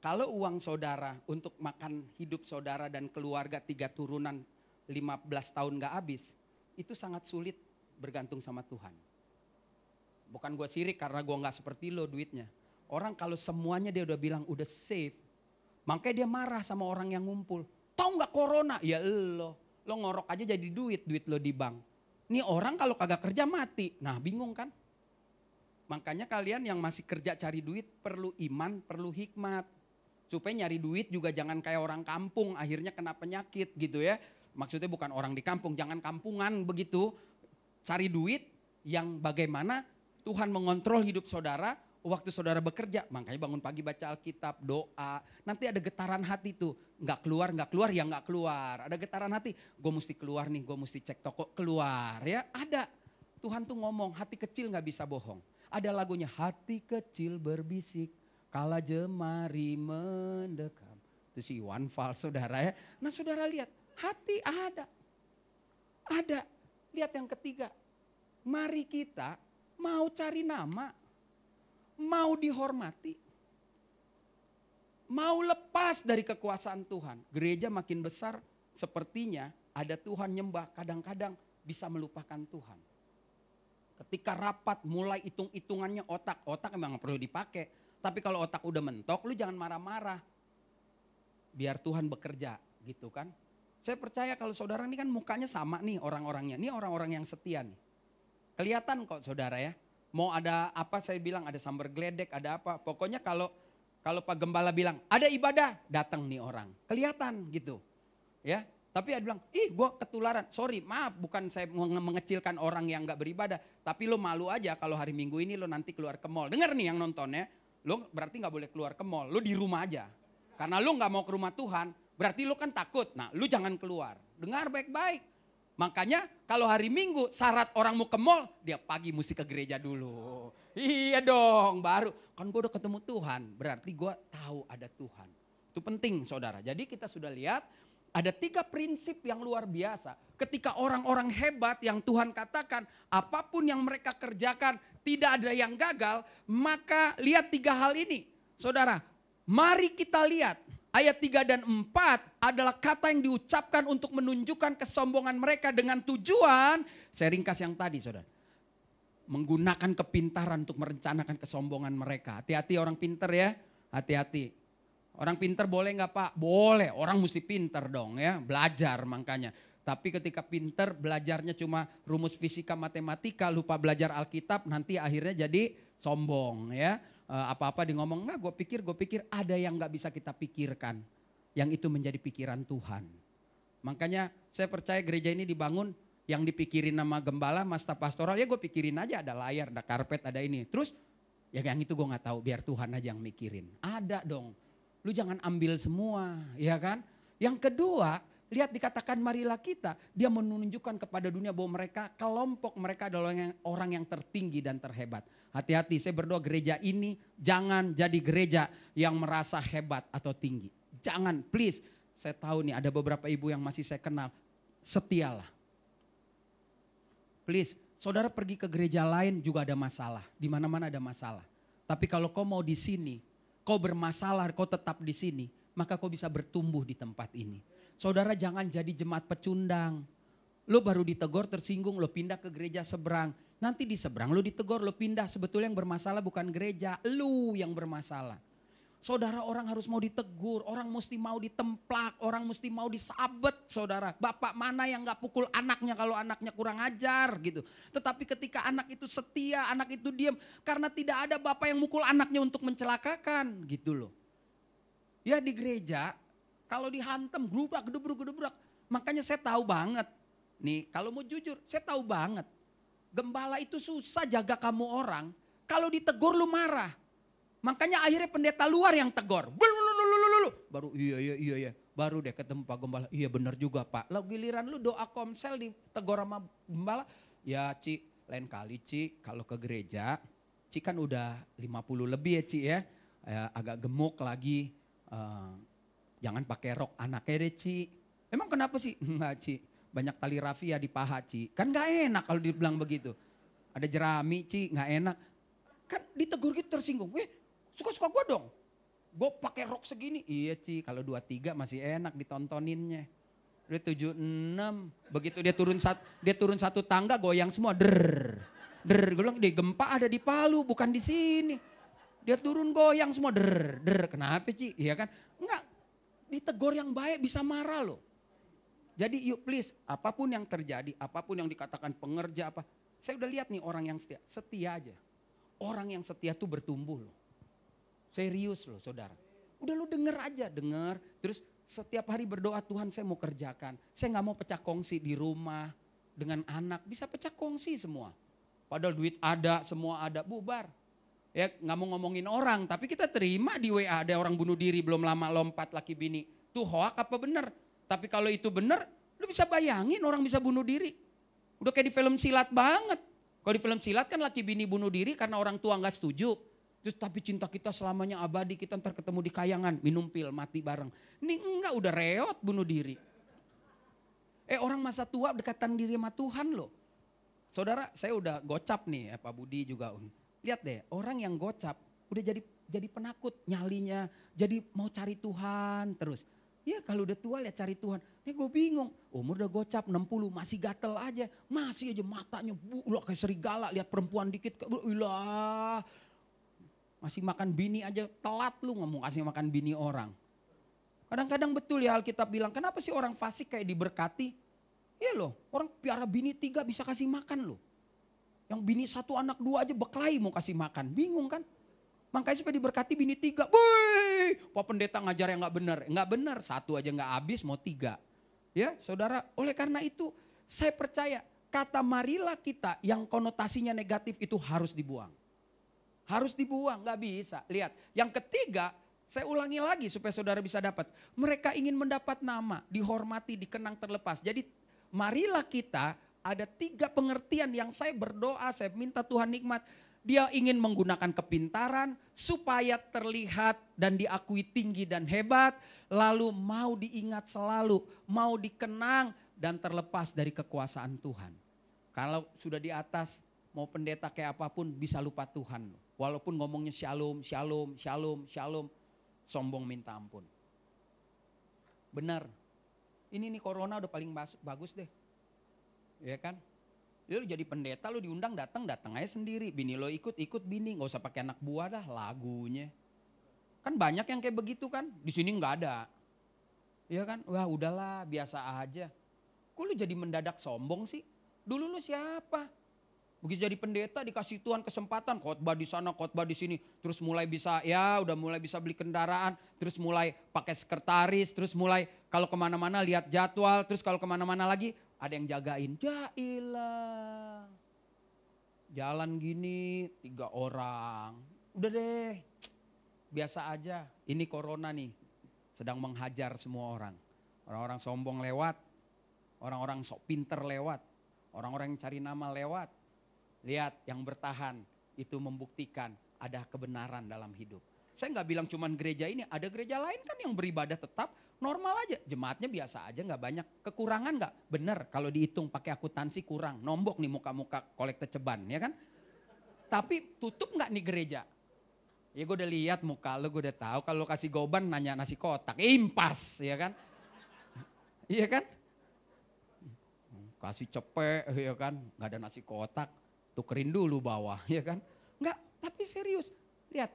Kalau uang saudara untuk makan hidup saudara dan keluarga 3 turunan 15 tahun gak habis, itu sangat sulit bergantung sama Tuhan. Bukan gue sirik karena gue gak seperti lo duitnya. Orang kalau semuanya dia udah bilang udah safe, makanya dia marah sama orang yang ngumpul. Tahu gak corona? Ya lo ngorok aja jadi duit lo di bank. Nih orang kalau kagak kerja mati, nah bingung kan? Makanya kalian yang masih kerja cari duit perlu iman, perlu hikmat. Supaya nyari duit juga jangan kayak orang kampung akhirnya kena penyakit gitu ya. Maksudnya bukan orang di kampung, jangan kampungan begitu. Cari duit yang bagaimana Tuhan mengontrol hidup saudara waktu saudara bekerja. Makanya bangun pagi baca Alkitab, doa. Nanti ada getaran hati tuh, nggak keluar ya nggak keluar. Ada getaran hati, gue mesti keluar nih, gue mesti cek toko, keluar ya. Ada, Tuhan tuh ngomong hati kecil nggak bisa bohong. Ada lagunya, hati kecil berbisik, kala jemari mendekam. Itu si Iwan Fals saudara ya. Nah saudara lihat. Hati ada. Lihat yang ketiga. Mari kita mau cari nama. Mau dihormati. Mau lepas dari kekuasaan Tuhan. Gereja makin besar sepertinya ada Tuhan nyembah. Kadang-kadang bisa melupakan Tuhan. Ketika rapat mulai hitung-hitungannya otak. Otak memang perlu dipakai. Tapi kalau otak udah mentok lu jangan marah-marah. Biar Tuhan bekerja gitu kan. Saya percaya kalau saudara ini kan mukanya sama nih orang-orangnya. Ini orang-orang yang setia nih. Kelihatan kok saudara ya. Mau ada apa saya bilang ada sambar geledek, ada apa. Pokoknya kalau Pak Gembala bilang ada ibadah, datang nih orang. Kelihatan gitu. Ya. Tapi dia bilang, gue ketularan. Sorry maaf bukan saya mengecilkan orang yang gak beribadah. Tapi lo malu aja kalau hari Minggu ini lo nanti keluar ke mall. Dengar nih yang nonton ya. Lo berarti gak boleh keluar ke mall. Lo di rumah aja. Karena lo gak mau ke rumah Tuhan. Berarti lu kan takut, nah lu jangan keluar. Dengar baik-baik. Makanya kalau hari Minggu syarat orang mau ke mall, dia pagi mesti ke gereja dulu. Iya dong, baru. Kan gue udah ketemu Tuhan, berarti gue tahu ada Tuhan. Itu penting saudara. Jadi kita sudah lihat ada 3 prinsip yang luar biasa. Ketika orang-orang hebat yang Tuhan katakan apapun yang mereka kerjakan tidak ada yang gagal. Maka lihat 3 hal ini. Saudara, mari kita lihat. Ayat 3 dan 4 adalah kata yang diucapkan untuk menunjukkan kesombongan mereka dengan tujuan. Saya ringkas yang tadi saudara. Menggunakan kepintaran untuk merencanakan kesombongan mereka. Hati-hati orang pinter ya, hati-hati. Orang pinter boleh gak Pak? Boleh, orang mesti pinter dong ya, belajar makanya. Tapi ketika pinter belajarnya cuma rumus fisika matematika, lupa belajar Alkitab, nanti akhirnya jadi sombong ya. Apa-apa di ngomong, enggak gue pikir ada yang gak bisa kita pikirkan. yang itu menjadi pikiran Tuhan. Makanya saya percaya gereja ini dibangun yang dipikirin nama gembala, mas staf pastoral, ya gue pikirin aja ada layar, ada karpet, ada ini. Terus ya yang itu gue gak tahu, biar Tuhan aja yang mikirin. Ada dong, lu jangan ambil semua, ya kan. Yang kedua, lihat dikatakan marilah kita, dia menunjukkan kepada dunia bahwa mereka kelompok mereka adalah orang yang tertinggi dan terhebat. Hati-hati, saya berdoa gereja ini jangan jadi gereja yang merasa hebat atau tinggi. Jangan, please. Saya tahu nih ada beberapa ibu yang masih saya kenal, setialah. Please, saudara pergi ke gereja lain juga ada masalah, di mana-mana ada masalah. Tapi kalau kau mau di sini, kau bermasalah, kau tetap di sini, maka kau bisa bertumbuh di tempat ini. Saudara jangan jadi jemaat pecundang. Lo baru ditegur tersinggung, lo pindah ke gereja seberang. Nanti di seberang lo ditegur, lo pindah. Sebetulnya yang bermasalah bukan gereja, lo yang bermasalah. Saudara orang harus mau ditegur, orang mesti mau ditemplak, orang mesti mau disabet saudara. Bapak mana yang gak pukul anaknya kalau anaknya kurang ajar gitu. Tetapi ketika anak itu setia, anak itu diam. Karena tidak ada bapak yang mukul anaknya untuk mencelakakan gitu loh. Ya di gereja kalau dihantam gedebrak. Makanya saya tahu banget. Nih kalau mau jujur saya tahu banget. Gembala itu susah jaga kamu orang. Kalau ditegur lu marah. Makanya akhirnya pendeta luar yang tegur. Baru iya. Baru deh ketemu Pak Gembala. Iya benar juga Pak. Lalu giliran lu doa komsel ditegur sama Gembala. Ya Ci lain kali Ci kalau ke gereja. Ci kan udah 50 lebih ya Ci ya. Agak gemuk lagi. Jangan pakai rok anaknya deh Ci. Emang kenapa sih? Enggak Ci, banyak tali rafia di paha Ci. Kan gak enak kalau dibilang begitu. Ada jerami Ci, gak enak. Kan ditegur gitu tersinggung. Suka-suka gue dong. Gue pakai rok segini. Iya Ci, kalau 23 masih enak ditontoninnya. Udah 76, begitu dia turun satu tangga goyang semua. Gue bilang dia gempa ada di Palu bukan di sini. Dia turun goyang semua kenapa Ci? Iya kan? Enggak, ditegur yang baik bisa marah loh. Jadi yuk please, apapun yang terjadi, apapun yang dikatakan pengerja apa. Saya udah lihat nih orang yang setia aja. Orang yang setia tuh bertumbuh loh. Serius loh saudara. Udah lu denger. Terus setiap hari berdoa Tuhan saya mau kerjakan. Saya gak mau pecah kongsi di rumah dengan anak. Bisa pecah kongsi semua. Padahal duit ada, semua ada, bubar. Ya gak mau ngomongin orang, tapi kita terima di WA ada orang bunuh diri belum lama lompat laki bini. Tuh hoak apa bener? Tapi kalau itu bener, lu bisa bayangin orang bisa bunuh diri. Udah kayak di film silat banget. Kalau di film silat kan laki bini bunuh diri karena orang tua gak setuju. Terus tapi cinta kita selamanya abadi, kita ntar ketemu di kayangan, minum pil, mati bareng. Ini enggak udah reot bunuh diri. Orang masa tua dekatan diri sama Tuhan loh. Saudara saya udah gocap nih, Pak Budi juga. Lihat deh, orang yang gocap udah jadi penakut nyalinya, jadi mau cari Tuhan terus. Ya kalau udah tua lihat cari Tuhan. Gue bingung, umur udah gocap 60 masih gatel aja. Masih aja matanya bulak kayak serigala, lihat perempuan dikit. Ilah, masih makan bini aja telat lu ngomong kasih makan bini orang. Kadang-kadang betul ya Alkitab bilang, kenapa sih orang fasik kayak diberkati? Iya loh, orang piara bini 3 bisa kasih makan loh. Yang bini 1 anak 2 aja berkelahi mau kasih makan. Bingung kan? Makanya supaya diberkati bini 3. Wih, Pak Pendeta ngajar yang gak benar. Gak benar, 1 aja gak habis mau 3. Ya saudara, oleh karena itu saya percaya kata marilah kita yang konotasinya negatif itu harus dibuang. Harus dibuang, gak bisa. Lihat, yang ketiga saya ulangi lagi supaya saudara bisa dapat. Mereka ingin mendapat nama, dihormati, dikenang terlepas. Jadi marilah kita. Ada 3 pengertian yang saya berdoa, saya minta Tuhan nikmat. Dia ingin menggunakan kepintaran supaya terlihat dan diakui tinggi dan hebat. Lalu mau diingat selalu, mau dikenang dan terlepas dari kekuasaan Tuhan. Kalau sudah di atas, mau pendeta kayak apapun bisa lupa Tuhan. Walaupun ngomongnya shalom, sombong minta ampun. Benar, ini nih corona udah paling bagus deh. Ya kan, lu jadi pendeta lu diundang datang aja sendiri, bini lo ikut bini, nggak usah pakai anak buah dah lagunya. Kan banyak yang kayak begitu kan, di sini nggak ada, ya kan, wah udahlah biasa aja. Kok lu jadi mendadak sombong sih? Dulu lu siapa? Begitu jadi pendeta dikasih Tuhan kesempatan khotbah di sana, khotbah di sini. Terus mulai bisa udah mulai bisa beli kendaraan. Terus mulai pakai sekretaris. Terus mulai kalau kemana-mana lihat jadwal. Terus kalau kemana-mana lagi ada yang jagain. Jailah. Jalan gini 3 orang. Udah deh, biasa aja. Ini corona nih sedang menghajar semua orang. Orang-orang sombong lewat. Orang-orang sok pinter lewat. Orang-orang yang cari nama lewat. Lihat yang bertahan itu membuktikan ada kebenaran dalam hidup. Saya nggak bilang cuman gereja ini, ada gereja lain kan yang beribadah tetap normal aja. Jemaatnya biasa aja, nggak banyak. Kekurangan nggak? Bener, kalau dihitung pakai akuntansi kurang. Nombok nih muka-muka kolektor ceban, ya kan? Tapi tutup nggak nih gereja? Ya gue udah lihat muka lo, gue udah tahu kalau kasih goban nanya nasi kotak, impas, ya kan? Iya kan? Kasih cepek, ya kan? Nggak ada nasi kotak. Tukerin dulu bawah, ya kan? Enggak, tapi serius. Lihat,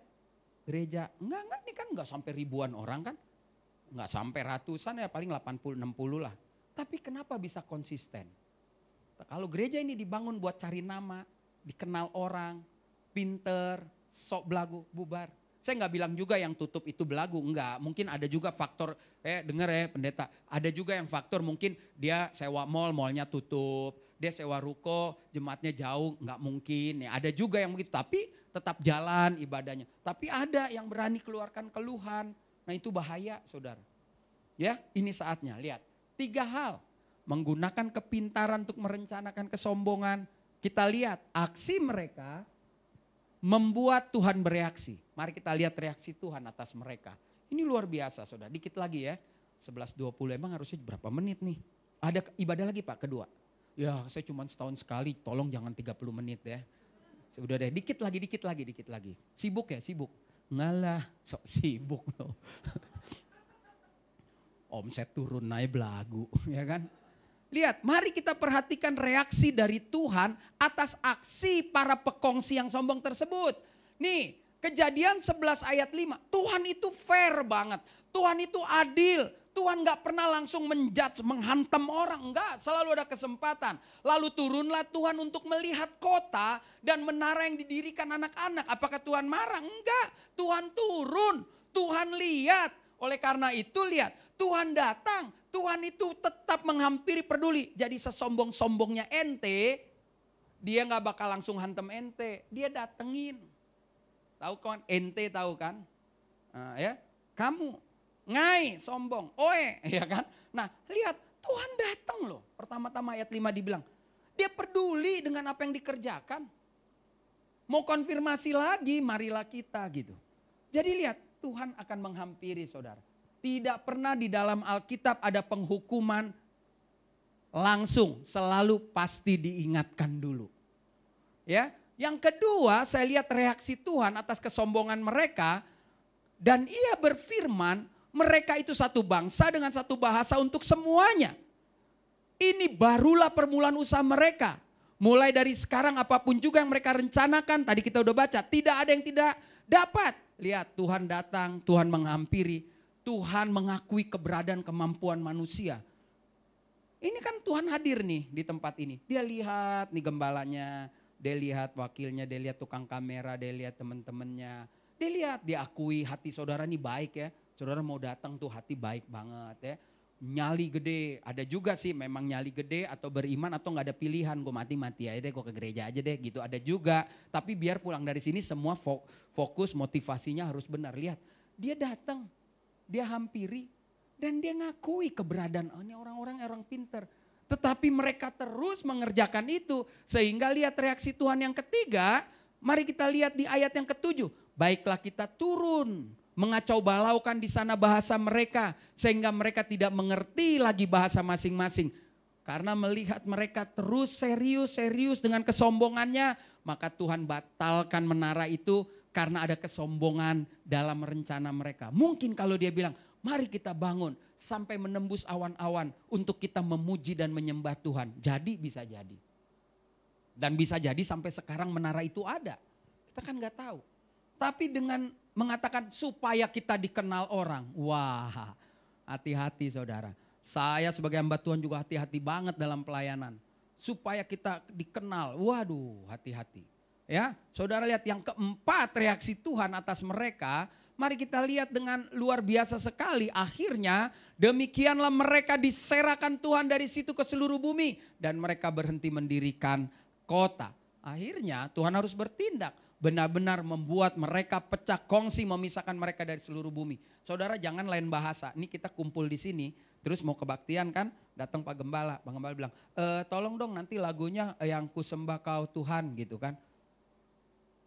gereja, enggak, ini kan enggak sampai ribuan orang kan? Enggak sampai ratusan ya, paling 80-60 lah. Tapi kenapa bisa konsisten? Kalau gereja ini dibangun buat cari nama, dikenal orang, pinter, sok belagu, bubar. Saya enggak bilang juga yang tutup itu belagu, enggak. Mungkin ada juga faktor, denger ya pendeta, ada juga yang faktor mungkin dia sewa mall, mallnya tutup. Dia sewa ruko, jemaatnya jauh, nggak mungkin. Ya, ada juga yang begitu, tapi tetap jalan ibadahnya. Tapi ada yang berani keluarkan keluhan. Nah itu bahaya saudara. Ya ini saatnya, lihat. 3 hal. Menggunakan kepintaran untuk merencanakan kesombongan. Kita lihat aksi mereka membuat Tuhan bereaksi. Mari kita lihat reaksi Tuhan atas mereka. Ini luar biasa saudara, dikit lagi ya. 11.20 emang harusnya berapa menit nih? Ada ibadah lagi Pak kedua. Ya saya cuma setahun sekali, tolong jangan 30 menit ya. Sudah deh, dikit lagi. Sibuk ya, sibuk. Ngalah, sok sibuk loh. Omset turun naik belagu, ya kan. Lihat, mari kita perhatikan reaksi dari Tuhan atas aksi para pekongsi yang sombong tersebut. Nih, Kejadian 11 ayat 5, Tuhan itu fair banget. Tuhan itu adil. Tuhan gak pernah langsung menjudge, menghantam orang. Enggak, selalu ada kesempatan. Lalu turunlah Tuhan untuk melihat kota dan menara yang didirikan anak-anak. Apakah Tuhan marah? Enggak, Tuhan turun. Tuhan lihat. Oleh karena itu lihat, Tuhan datang. Tuhan itu tetap menghampiri, peduli. Jadi sesombong-sombongnya ente, dia gak bakal langsung hantam ente. Dia datengin. Tahu kan? Ente tahu kan? Ya, kamu. Ngai, sombong, oe, ya kan. Nah lihat Tuhan datang loh. Pertama-tama ayat 5 dibilang, dia peduli dengan apa yang dikerjakan. Mau konfirmasi lagi, marilah kita gitu. Jadi lihat Tuhan akan menghampiri saudara. Tidak pernah di dalam Alkitab ada penghukuman langsung, selalu pasti diingatkan dulu. Ya, yang kedua saya lihat reaksi Tuhan atas kesombongan mereka. Dan ia berfirman, mereka itu satu bangsa dengan satu bahasa untuk semuanya. Ini barulah permulaan usaha mereka. Mulai dari sekarang apapun juga yang mereka rencanakan, tadi kita udah baca, tidak ada yang tidak dapat. Lihat Tuhan datang, Tuhan menghampiri, Tuhan mengakui keberadaan kemampuan manusia. Ini kan Tuhan hadir nih di tempat ini. Dia lihat nih gembalanya, dia lihat wakilnya, dia lihat tukang kamera, dia lihat teman-temannya. Dia lihat, dia akui hati saudara ini baik ya. Saudara mau datang tuh hati baik banget ya. Nyali gede, ada juga sih memang nyali gede atau beriman atau gak ada pilihan. Gue mati-mati aja deh, gue ke gereja aja deh gitu. Ada juga, tapi biar pulang dari sini semua fokus motivasinya harus benar. Lihat, dia datang, dia hampiri dan dia ngakui keberadaan. Oh, ini orang-orang pinter. Tetapi mereka terus mengerjakan itu. Sehingga lihat reaksi Tuhan yang ketiga, mari kita lihat di ayat yang ke-7. Baiklah kita turun. Mengacau balaukan di sana bahasa mereka sehingga mereka tidak mengerti lagi bahasa masing-masing. Karena melihat mereka terus serius dengan kesombongannya, maka Tuhan batalkan menara itu karena ada kesombongan dalam rencana mereka. Mungkin kalau dia bilang, mari kita bangun sampai menembus awan-awan untuk kita memuji dan menyembah Tuhan. Jadi bisa jadi. Dan bisa jadi sampai sekarang menara itu ada. Kita kan gak tahu. Tapi dengan mengatakan supaya kita dikenal orang. Wah, hati-hati saudara. Saya sebagai hamba Tuhan juga hati-hati banget dalam pelayanan. supaya kita dikenal. Waduh, hati-hati. Ya, saudara lihat yang keempat reaksi Tuhan atas mereka. Mari kita lihat dengan luar biasa sekali. Akhirnya demikianlah mereka diserahkan Tuhan dari situ ke seluruh bumi. Dan mereka berhenti mendirikan kota. Akhirnya Tuhan harus bertindak. Benar-benar membuat mereka pecah kongsi, memisahkan mereka dari seluruh bumi. Saudara jangan lain bahasa. Ini kita kumpul di sini. Terus mau kebaktian kan. Datang Pak Gembala. Pak Gembala bilang, tolong dong nanti lagunya yang kusembah kau Tuhan gitu kan.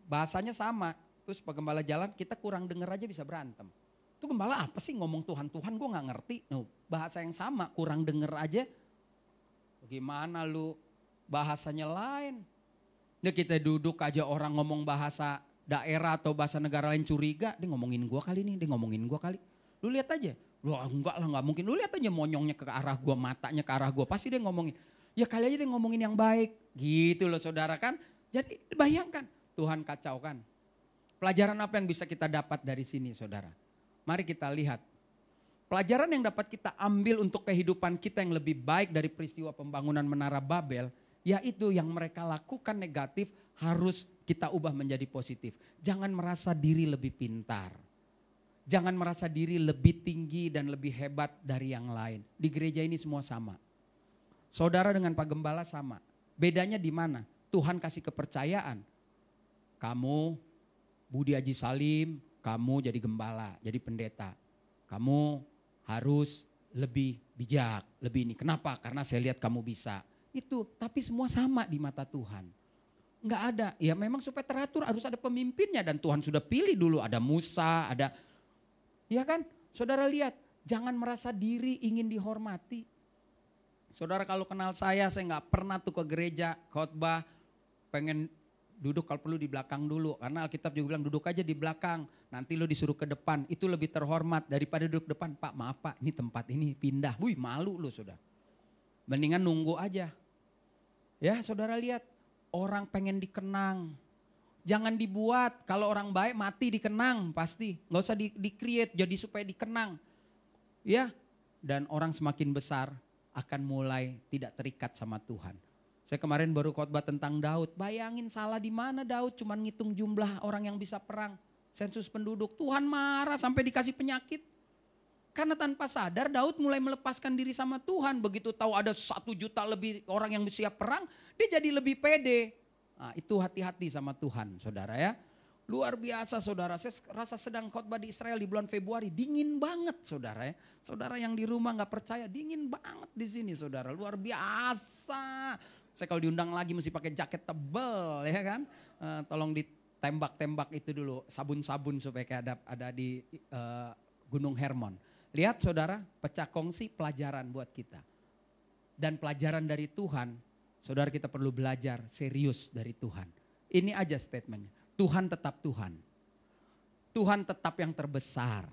Bahasanya sama. Terus Pak Gembala jalan, kita kurang denger aja bisa berantem. Itu gembala apa sih ngomong Tuhan-Tuhan, gue gak ngerti. No, bahasa yang sama, kurang denger aja. Bagaimana lu bahasanya lain. Ya kita duduk aja orang ngomong bahasa daerah atau bahasa negara lain curiga. Dia ngomongin gue kali nih, dia ngomongin gue kali. Lu lihat aja, lu enggak lah gak mungkin. Lu lihat aja monyongnya ke arah gue, matanya ke arah gue. Pasti dia ngomongin, ya kali aja dia ngomongin yang baik. Gitu loh saudara kan. Jadi bayangkan, Tuhan kacaukan. Pelajaran apa yang bisa kita dapat dari sini saudara? Mari kita lihat. Pelajaran yang dapat kita ambil untuk kehidupan kita yang lebih baik dari peristiwa pembangunan Menara Babel. Yaitu yang mereka lakukan negatif harus kita ubah menjadi positif. Jangan merasa diri lebih pintar. Jangan merasa diri lebih tinggi dan lebih hebat dari yang lain. Di gereja ini semua sama. Saudara dengan Pak Gembala sama. Bedanya di mana? Tuhan kasih kepercayaan. Kamu Budi Haji Salim, kamu jadi gembala, jadi pendeta. Kamu harus lebih bijak, lebih ini. Kenapa? Karena saya lihat kamu bisa. Itu, tapi semua sama di mata Tuhan. Enggak ada, ya memang supaya teratur harus ada pemimpinnya. Dan Tuhan sudah pilih dulu, ada Musa, ada, ya kan? Saudara lihat, jangan merasa diri ingin dihormati. Saudara kalau kenal saya nggak pernah tuh ke gereja, khotbah, pengen duduk kalau perlu di belakang dulu. Karena Alkitab juga bilang duduk aja di belakang. Nanti lo disuruh ke depan. Itu lebih terhormat daripada duduk depan. Pak maaf Pak ini tempat ini pindah. Wih malu lo sudah. Mendingan nunggu aja. Ya saudara lihat. Orang pengen dikenang. Jangan dibuat. Kalau orang baik mati dikenang pasti. Gak usah di-create jadi supaya dikenang. Ya. Dan orang semakin besar akan mulai tidak terikat sama Tuhan. Saya kemarin baru khotbah tentang Daud. Bayangin salah di mana Daud cuman ngitung jumlah orang yang bisa perang. Sensus penduduk. Tuhan marah sampai dikasih penyakit. Karena tanpa sadar Daud mulai melepaskan diri sama Tuhan. Begitu tahu ada 1 juta lebih orang yang siap perang. Dia jadi lebih pede. Nah, itu hati-hati sama Tuhan saudara ya. Luar biasa saudara. Saya rasa sedang khotbah di Israel di bulan Februari. Dingin banget saudara ya. Saudara yang di rumah gak percaya dingin banget di sini saudara. Luar biasa. Saya kalau diundang lagi mesti pakai jaket tebal ya kan. Tolong ditembak-tembak itu dulu sabun-sabun supaya kayak ada di Gunung Hermon. Lihat saudara, pecah kongsi pelajaran buat kita. Dan pelajaran dari Tuhan, saudara kita perlu belajar serius dari Tuhan. Ini aja statementnya, Tuhan tetap Tuhan. Tuhan tetap yang terbesar.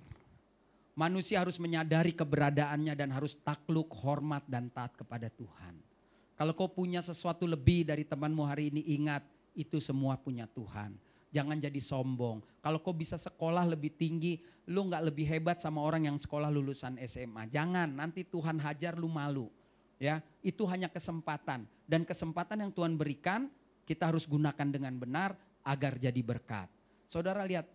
Manusia harus menyadari keberadaannya dan harus takluk, hormat dan taat kepada Tuhan. Kalau kau punya sesuatu lebih dari temanmu hari ini, ingat itu semua punya Tuhan. Jangan jadi sombong. Kalau kau bisa sekolah lebih tinggi, lu gak lebih hebat sama orang yang sekolah lulusan SMA. Jangan, nanti Tuhan hajar lu malu. Ya, itu hanya kesempatan. Dan kesempatan yang Tuhan berikan, kita harus gunakan dengan benar agar jadi berkat. Saudara lihat,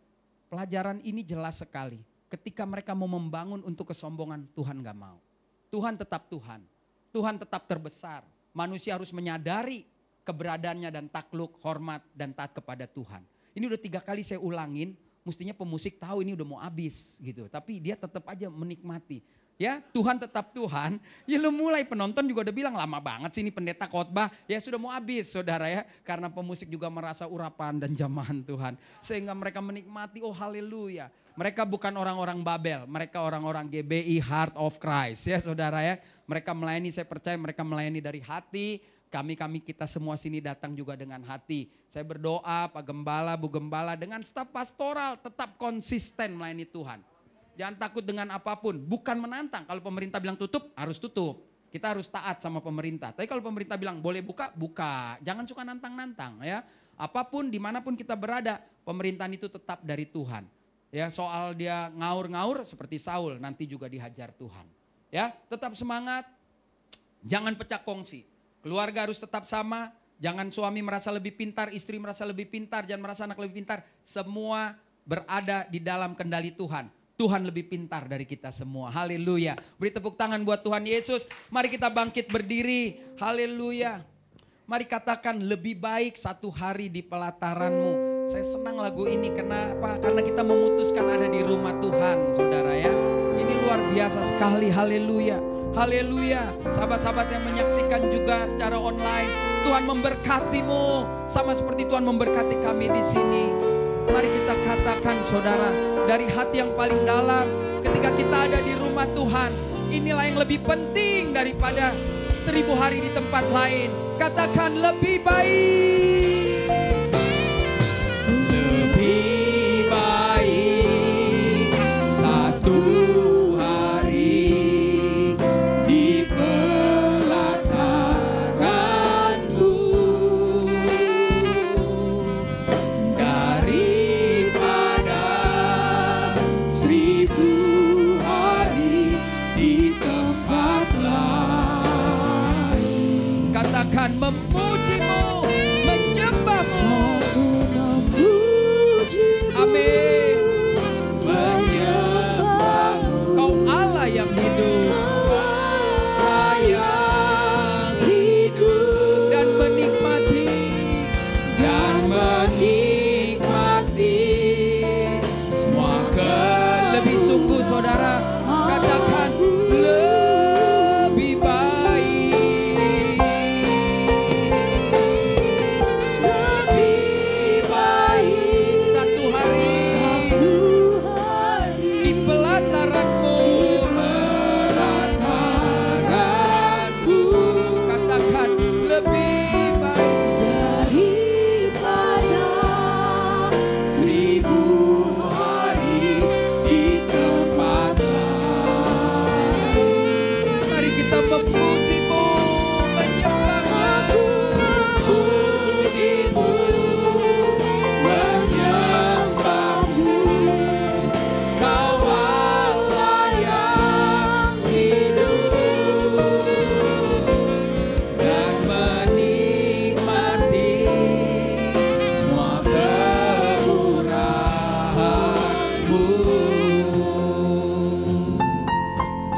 pelajaran ini jelas sekali. Ketika mereka mau membangun untuk kesombongan, Tuhan gak mau. Tuhan tetap Tuhan. Tuhan tetap terbesar. Manusia harus menyadari keberadaannya dan takluk, hormat dan taat kepada Tuhan. Ini udah 3 kali saya ulangin, mestinya pemusik tahu ini udah mau habis gitu. Tapi dia tetap aja menikmati. Ya Tuhan tetap Tuhan, ya lu mulai penonton juga udah bilang lama banget sih ini pendeta khotbah. Ya sudah mau habis saudara ya. Karena pemusik juga merasa urapan dan jamahan Tuhan. Sehingga mereka menikmati, oh haleluya. Mereka bukan orang-orang Babel, mereka orang-orang GBI Heart of Christ ya saudara ya. Mereka melayani, saya percaya mereka melayani dari hati. Kami kita semua sini datang juga dengan hati. Saya berdoa Pak Gembala, Bu Gembala dengan staf pastoral tetap konsisten melayani Tuhan. Jangan takut dengan apapun, bukan menantang. Kalau pemerintah bilang tutup, harus tutup. Kita harus taat sama pemerintah. Tapi kalau pemerintah bilang boleh buka, buka. Jangan suka nantang-nantang ya. Apapun, dimanapun kita berada, pemerintahan itu tetap dari Tuhan. Ya, soal dia ngaur-ngaur seperti Saul, nanti juga dihajar Tuhan. Ya, tetap semangat, jangan pecah kongsi. Keluarga harus tetap sama. Jangan suami merasa lebih pintar, istri merasa lebih pintar, jangan merasa anak lebih pintar. Semua berada di dalam kendali Tuhan. Tuhan lebih pintar dari kita semua. Haleluya. Beri tepuk tangan buat Tuhan Yesus. Mari kita bangkit berdiri. Haleluya. Mari katakan lebih baik satu hari di pelataranmu. Saya senang lagu ini, kenapa? Karena kita memutuskan ada di rumah Tuhan, saudara ya. Ini luar biasa sekali, haleluya. Haleluya, sahabat-sahabat yang menyaksikan juga secara online, Tuhan memberkatimu sama seperti Tuhan memberkati kami di sini. Mari kita katakan saudara, dari hati yang paling dalam, ketika kita ada di rumah Tuhan, inilah yang lebih penting daripada 1000 hari di tempat lain. Katakan lebih baik. Lebih baik satu akan memujimu, menyembahmu. Amin. Menyembahmu. Kau Allah yang hidup. Allah yang hidup. Dan menikmati. Semua lebih sungguh saudara. Katakan lebih baik.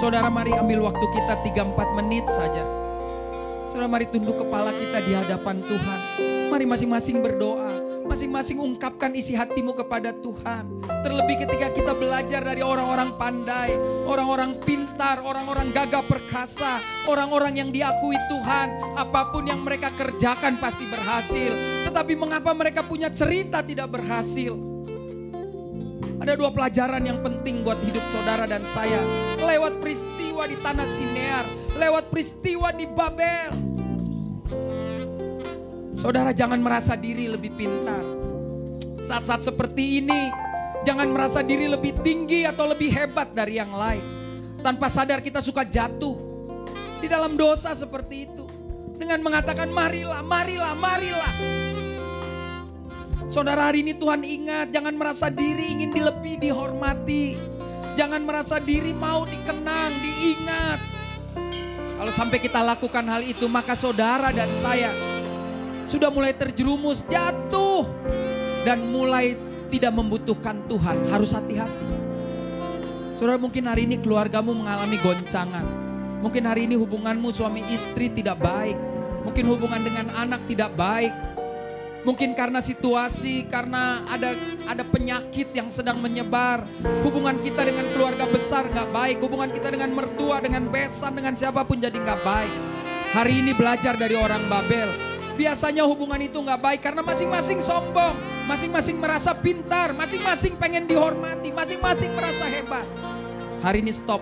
Saudara, mari ambil waktu kita 3-4 menit saja. Saudara, mari tunduk kepala kita di hadapan Tuhan. Mari masing-masing berdoa. Masing-masing ungkapkan isi hatimu kepada Tuhan. Terlebih ketika kita belajar dari orang-orang pandai, orang-orang pintar, orang-orang gagah perkasa, orang-orang yang diakui Tuhan. Apapun yang mereka kerjakan pasti berhasil. Tetapi mengapa mereka punya cerita tidak berhasil? Ada 2 pelajaran yang penting buat hidup saudara dan saya. Lewat peristiwa di tanah Sinear, lewat peristiwa di Babel. Saudara, jangan merasa diri lebih pintar. Saat-saat seperti ini, jangan merasa diri lebih tinggi atau lebih hebat dari yang lain. Tanpa sadar kita suka jatuh di dalam dosa seperti itu. Dengan mengatakan marilah, marilah, marilah. Saudara, hari ini Tuhan ingat, jangan merasa diri ingin lebih dihormati. Jangan merasa diri mau dikenang, diingat. Kalau sampai kita lakukan hal itu, maka saudara dan saya sudah mulai terjerumus, jatuh. Dan mulai tidak membutuhkan Tuhan, harus hati-hati. Saudara, mungkin hari ini keluargamu mengalami goncangan. Mungkin hari ini hubunganmu suami istri tidak baik. Mungkin hubungan dengan anak tidak baik. Mungkin karena situasi, karena ada penyakit yang sedang menyebar. Hubungan kita dengan keluarga besar gak baik. Hubungan kita dengan mertua, dengan besan, dengan siapapun jadi gak baik. Hari ini belajar dari orang Babel. Biasanya hubungan itu gak baik karena masing-masing sombong. Masing-masing merasa pintar, masing-masing pengen dihormati, masing-masing merasa hebat. Hari ini stop.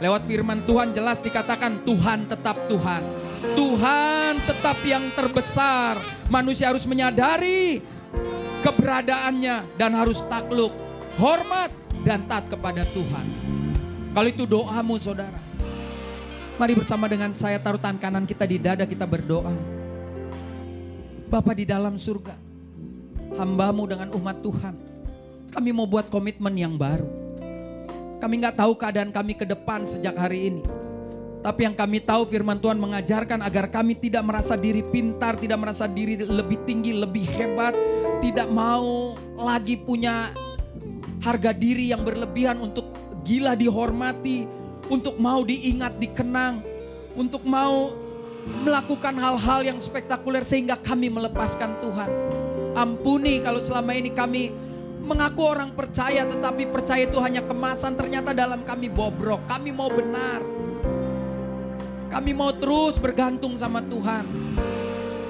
Lewat firman Tuhan jelas dikatakan Tuhan tetap Tuhan. Tuhan tetap yang terbesar. Manusia harus menyadari keberadaannya dan harus takluk, hormat dan taat kepada Tuhan. Kalau itu doamu saudara, mari bersama dengan saya taruh tangan kanan kita di dada, kita berdoa. Bapa di dalam surga, hamba-Mu dengan umat Tuhan, kami mau buat komitmen yang baru. Kami gak tahu keadaan kami ke depan sejak hari ini. Tapi yang kami tahu firman Tuhan mengajarkan agar kami tidak merasa diri pintar, tidak merasa diri lebih tinggi, lebih hebat, tidak mau lagi punya harga diri yang berlebihan untuk gila dihormati, untuk mau diingat, dikenang, untuk mau melakukan hal-hal yang spektakuler sehingga kami melepaskan Tuhan. Ampuni kalau selama ini kami mengaku orang percaya, tetapi percaya itu hanya kemasan, ternyata dalam kami bobrok. Kami mau benar. Kami mau terus bergantung sama Tuhan.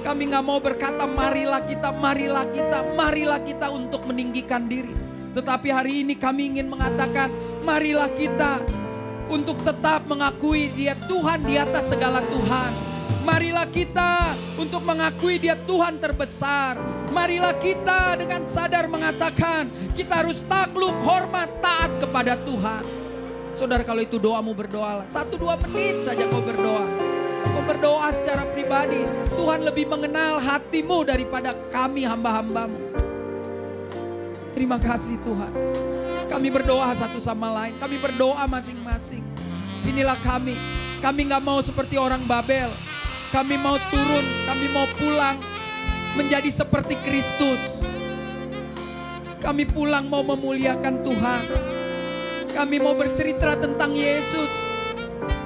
Kami gak mau berkata marilah kita, marilah kita, marilah kita untuk meninggikan diri. Tetapi hari ini kami ingin mengatakan marilah kita untuk tetap mengakui Dia Tuhan di atas segala Tuhan. Marilah kita untuk mengakui Dia Tuhan terbesar. Marilah kita dengan sadar mengatakan kita harus takluk, hormat, taat kepada Tuhan. Saudara, kalau itu doamu, berdoalah. 1-2 menit saja kau berdoa. Kau berdoa secara pribadi. Tuhan lebih mengenal hatimu daripada kami hamba-hambamu. Terima kasih Tuhan. Kami berdoa satu sama lain. Kami berdoa masing-masing. Inilah kami. Kami gak mau seperti orang Babel. Kami mau turun, kami mau pulang menjadi seperti Kristus. Kami pulang mau memuliakan Tuhan. Kami mau bercerita tentang Yesus.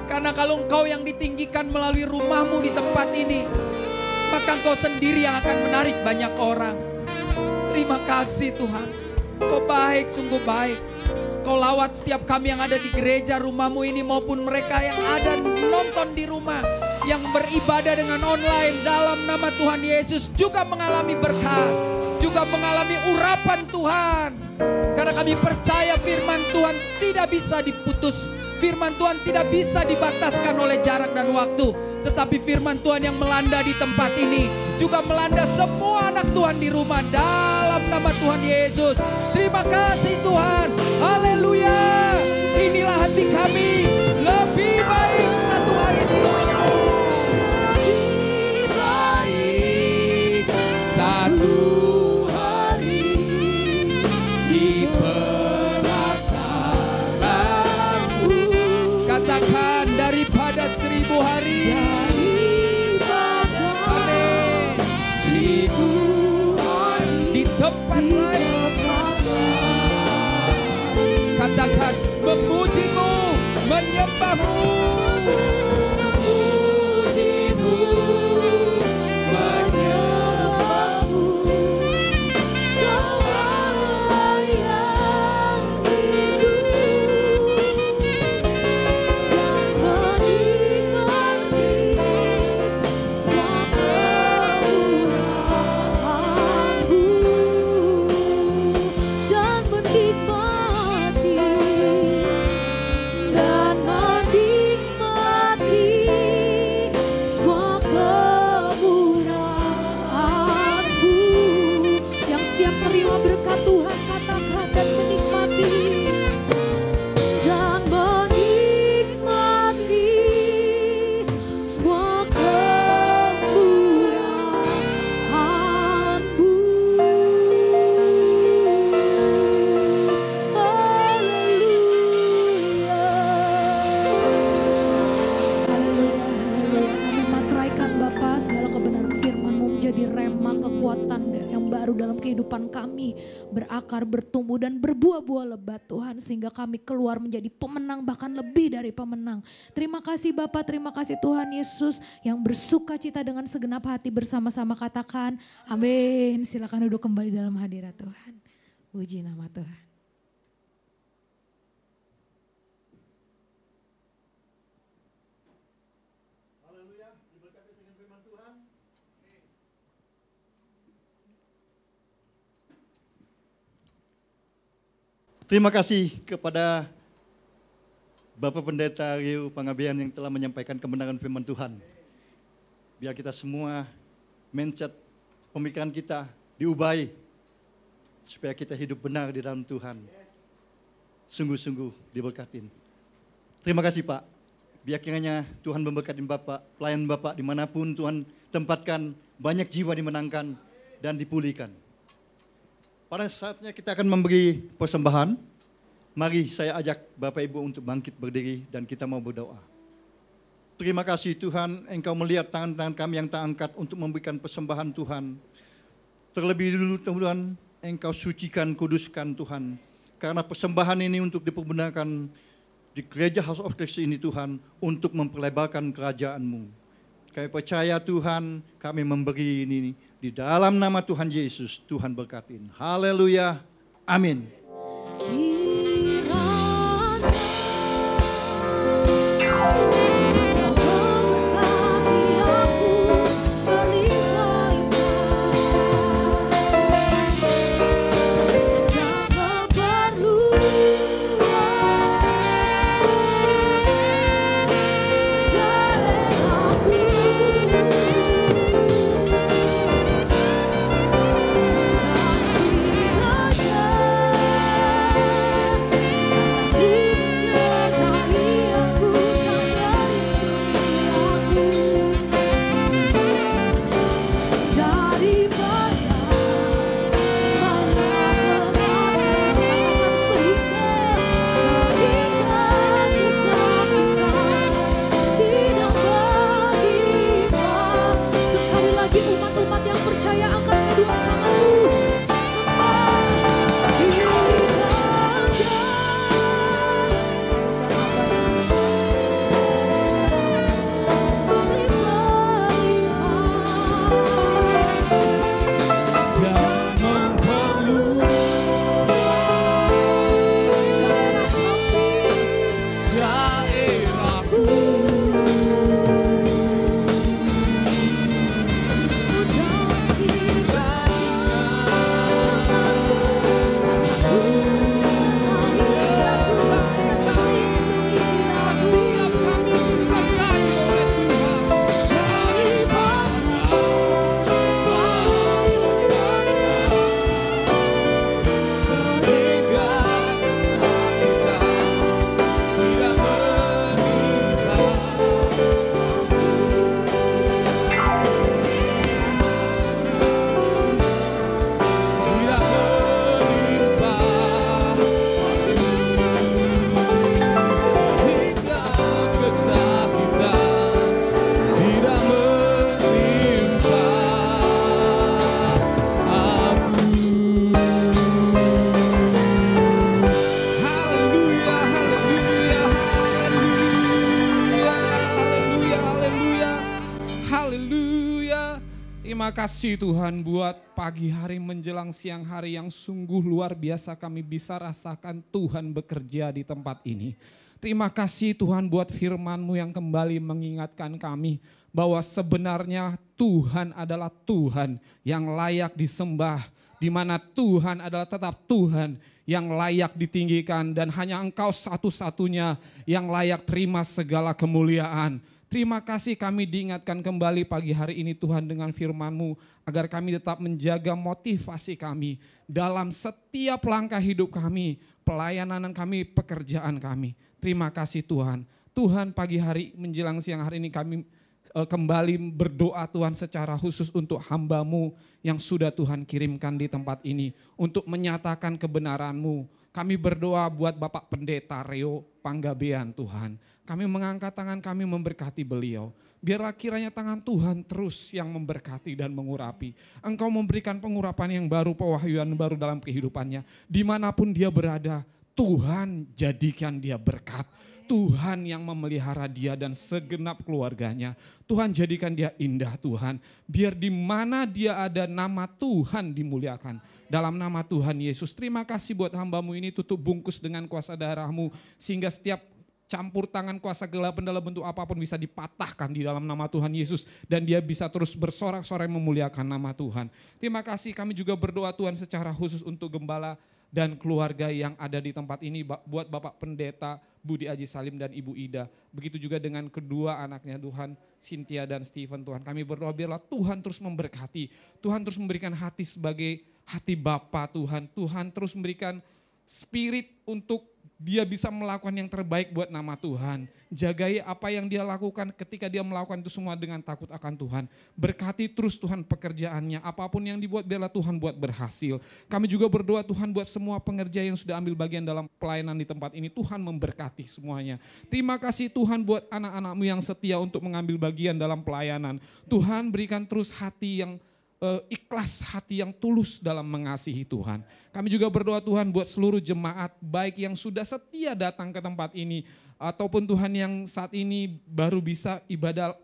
Karena kalau engkau yang ditinggikan melalui rumahmu di tempat ini, maka engkau sendiri yang akan menarik banyak orang. Terima kasih Tuhan. Kau baik, sungguh baik. Kau lawat setiap kami yang ada di gereja rumahmu ini maupun mereka yang ada nonton di rumah, yang beribadah dengan online dalam nama Tuhan Yesus juga mengalami berkat, juga mengalami urapan Tuhan. Karena kami percaya firman Tuhan tidak bisa diputus. Firman Tuhan tidak bisa dibataskan oleh jarak dan waktu. Tetapi firman Tuhan yang melanda di tempat ini juga melanda semua anak Tuhan di rumah dalam nama Tuhan Yesus. Terima kasih Tuhan. Haleluya. Inilah hati kami. Lebih baik satu hari ini. Lebih baik satu hari di penataanmu. Katakan daripada 1000 hari. Amin. 1000 hari di tempat lain. Katakan memujimu, menyembahmu. Memujimu, menyembahmu. Kau Allah yang hidup dan menikmati semua kemurahan-Mu dan menikmati semua kemurahan-Mu. Yang siap terima berkat Tuhan katakan dan menikmati semua kemurahan-Mu. Haleluya. Kami materaikan Bapa segala kebenaran firman-Mu menjadi rema kekuatan yang baru dalam kehidupan kami, berakar, bertumbuh dan berbuah-buah lebat Tuhan, sehingga kami keluar menjadi pemenang, bahkan lebih dari pemenang. Terima kasih Bapa, terima kasih Tuhan Yesus yang bersuka cita dengan segenap hati bersama-sama katakan amin. Silakan duduk kembali dalam hadirat Tuhan. Puji nama Tuhan. Terima kasih kepada Bapak Pendeta Rio Pangabean yang telah menyampaikan kebenaran firman Tuhan. Biar kita semua mindset pemikiran kita diubahi supaya kita hidup benar di dalam Tuhan. Sungguh-sungguh diberkatin. Terima kasih Pak. Biar kiranya Tuhan memberkati Bapak, pelayan Bapak dimanapun Tuhan tempatkan, banyak jiwa dimenangkan dan dipulihkan. Pada saatnya kita akan memberi persembahan. Mari saya ajak Bapak Ibu untuk bangkit berdiri dan kita mau berdoa. Terima kasih Tuhan, Engkau melihat tangan-tangan kami yang tak angkat untuk memberikan persembahan Tuhan. Terlebih dulu Tuhan, Engkau sucikan, kuduskan Tuhan. Karena persembahan ini untuk dipergunakan di gereja House of Christ ini Tuhan, untuk memperlebarkan kerajaan-Mu. Kami percaya Tuhan, kami memberi ini di dalam nama Tuhan Yesus, Tuhan berkatin. Haleluya, amin. Terima kasih Tuhan buat pagi hari menjelang siang hari yang sungguh luar biasa kami bisa rasakan Tuhan bekerja di tempat ini. Terima kasih Tuhan buat firman-Mu yang kembali mengingatkan kami bahwa sebenarnya Tuhan adalah Tuhan yang layak disembah, di mana Tuhan adalah tetap Tuhan yang layak ditinggikan dan hanya Engkau satu-satunya yang layak terima segala kemuliaan. Terima kasih kami diingatkan kembali pagi hari ini Tuhan dengan firman-Mu agar kami tetap menjaga motivasi kami dalam setiap langkah hidup kami, pelayanan kami, pekerjaan kami. Terima kasih Tuhan. Tuhan pagi hari menjelang siang hari ini kami kembali berdoa Tuhan secara khusus untuk hamba-Mu yang sudah Tuhan kirimkan di tempat ini untuk menyatakan kebenaran-Mu. Kami berdoa buat Bapak Pendeta Reo Panggabean Tuhan. Kami mengangkat tangan kami memberkati beliau. Biarlah kiranya tangan Tuhan terus yang memberkati dan mengurapi. Engkau memberikan pengurapan yang baru, pewahyuan baru dalam kehidupannya. Dimanapun dia berada, Tuhan jadikan dia berkat. Tuhan yang memelihara dia dan segenap keluarganya. Tuhan jadikan dia indah Tuhan. Biar di mana dia ada nama Tuhan dimuliakan. Dalam nama Tuhan Yesus, terima kasih buat hamba-Mu ini tutup bungkus dengan kuasa darah-Mu. Sehingga setiap campur tangan kuasa gelap dalam bentuk apapun bisa dipatahkan di dalam nama Tuhan Yesus. Dan dia bisa terus bersorak-sorai memuliakan nama Tuhan. Terima kasih kami juga berdoa Tuhan secara khusus untuk gembala dan keluarga yang ada di tempat ini, buat Bapak Pendeta Budi Aji Salim dan Ibu Ida. Begitu juga dengan kedua anaknya Tuhan, Cynthia dan Stephen Tuhan. Kami berdoa biarlah Tuhan terus memberkati, Tuhan terus memberikan hati sebagai hati Bapa Tuhan. Tuhan terus memberikan spirit untuk dia bisa melakukan yang terbaik buat nama Tuhan. Jagai apa yang dia lakukan ketika dia melakukan itu semua dengan takut akan Tuhan. Berkati terus Tuhan pekerjaannya, apapun yang dibuat biarlah Tuhan buat berhasil. Kami juga berdoa Tuhan buat semua pengerja yang sudah ambil bagian dalam pelayanan di tempat ini. Tuhan memberkati semuanya. Terima kasih Tuhan buat anak-anak-Mu yang setia untuk mengambil bagian dalam pelayanan. Tuhan berikan terus hati yang ikhlas, hati yang tulus dalam mengasihi Tuhan. Kami juga berdoa Tuhan buat seluruh jemaat, baik yang sudah setia datang ke tempat ini, ataupun Tuhan yang saat ini baru bisa ibadah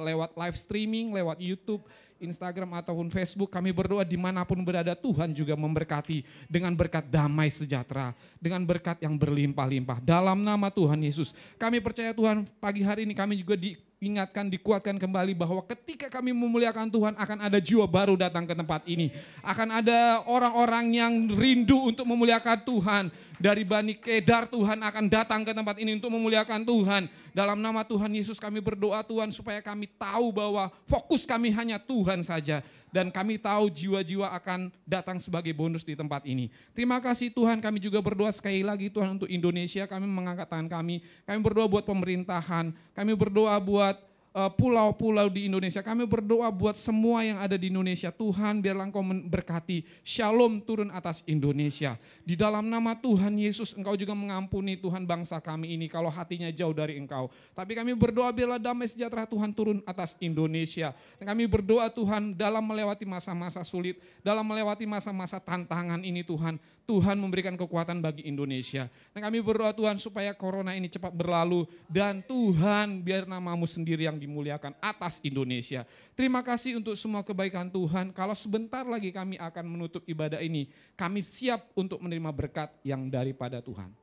lewat live streaming, lewat YouTube, Instagram ataupun Facebook. Kami berdoa dimanapun berada Tuhan juga memberkati dengan berkat damai sejahtera, dengan berkat yang berlimpah-limpah. Dalam nama Tuhan Yesus, kami percaya Tuhan pagi hari ini kami juga diingatkan, dikuatkan kembali bahwa ketika kami memuliakan Tuhan akan ada jiwa baru datang ke tempat ini. Akan ada orang-orang yang rindu untuk memuliakan Tuhan. Dari Bani Kedar Tuhan akan datang ke tempat ini untuk memuliakan Tuhan. Dalam nama Tuhan Yesus kami berdoa Tuhan supaya kami tahu bahwa fokus kami hanya Tuhan saja. Dan kami tahu jiwa-jiwa akan datang sebagai bonus di tempat ini. Terima kasih Tuhan, kami juga berdoa sekali lagi Tuhan untuk Indonesia. Kami mengangkat tangan kami berdoa buat pemerintahan, kami berdoa buat pulau-pulau di Indonesia. Kami berdoa buat semua yang ada di Indonesia. Tuhan biarlah Engkau memberkati, shalom turun atas Indonesia. Di dalam nama Tuhan Yesus Engkau juga mengampuni Tuhan bangsa kami ini kalau hatinya jauh dari Engkau. Tapi kami berdoa biarlah damai sejahtera Tuhan turun atas Indonesia. Dan kami berdoa Tuhan dalam melewati masa-masa sulit, dalam melewati masa-masa tantangan ini Tuhan, Tuhan memberikan kekuatan bagi Indonesia. Dan kami berdoa Tuhan supaya corona ini cepat berlalu dan Tuhan biar nama-Mu sendiri yang dimuliakan atas Indonesia. Terima kasih untuk semua kebaikan Tuhan. Kalau sebentar lagi kami akan menutup ibadah ini, kami siap untuk menerima berkat yang daripada Tuhan.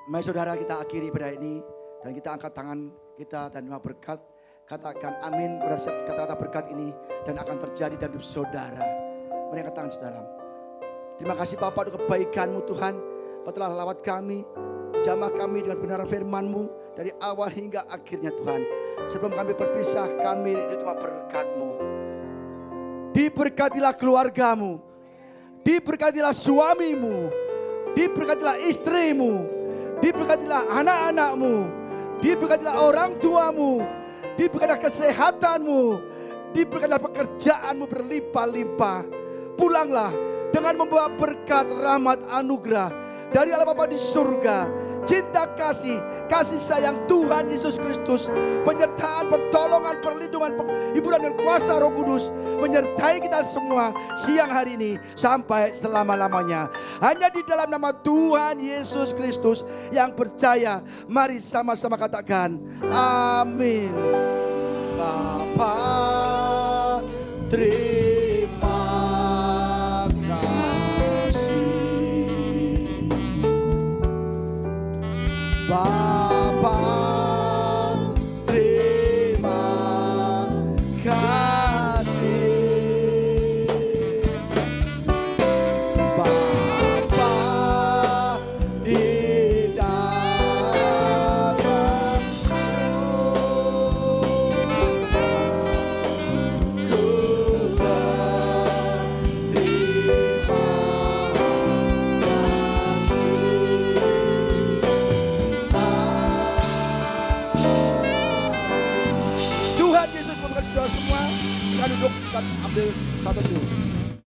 Mari saudara kita akhiri ibadah ini dan kita angkat tangan kita dan menerima berkat. Katakan amin pada kata-kata berkat ini dan akan terjadi dalam hidup saudara. Mari angkat tangan saudara. Terima kasih Bapak untuk kebaikan-Mu Tuhan. Kau telah lawat kami, jamah kami dengan kebenaran firman-Mu dari awal hingga akhirnya Tuhan. Sebelum kami berpisah, kami diterima berkat-Mu. Diberkatilah keluargamu, diberkatilah suamimu, diberkatilah istrimu, diberkatilah anak-anakmu, diberkatilah orang tuamu, diberkatilah kesehatanmu, diberkatilah pekerjaanmu berlimpah-limpah. Pulanglah dengan membawa berkat, rahmat, anugerah dari Allah Bapa di surga, cinta kasih, kasih sayang Tuhan Yesus Kristus, penyertaan, pertolongan, perlindungan, hiburan dan kuasa Roh Kudus menyertai kita semua siang hari ini sampai selama-lamanya. Hanya di dalam nama Tuhan Yesus Kristus yang percaya, mari sama-sama katakan amin. Bapa, terima Bapa, terima kasih. Bapa di dalam surga, ku terima kasih. Tuhan Yesus memberkati saudara semua. Silakan duduk, ambil satu dulu.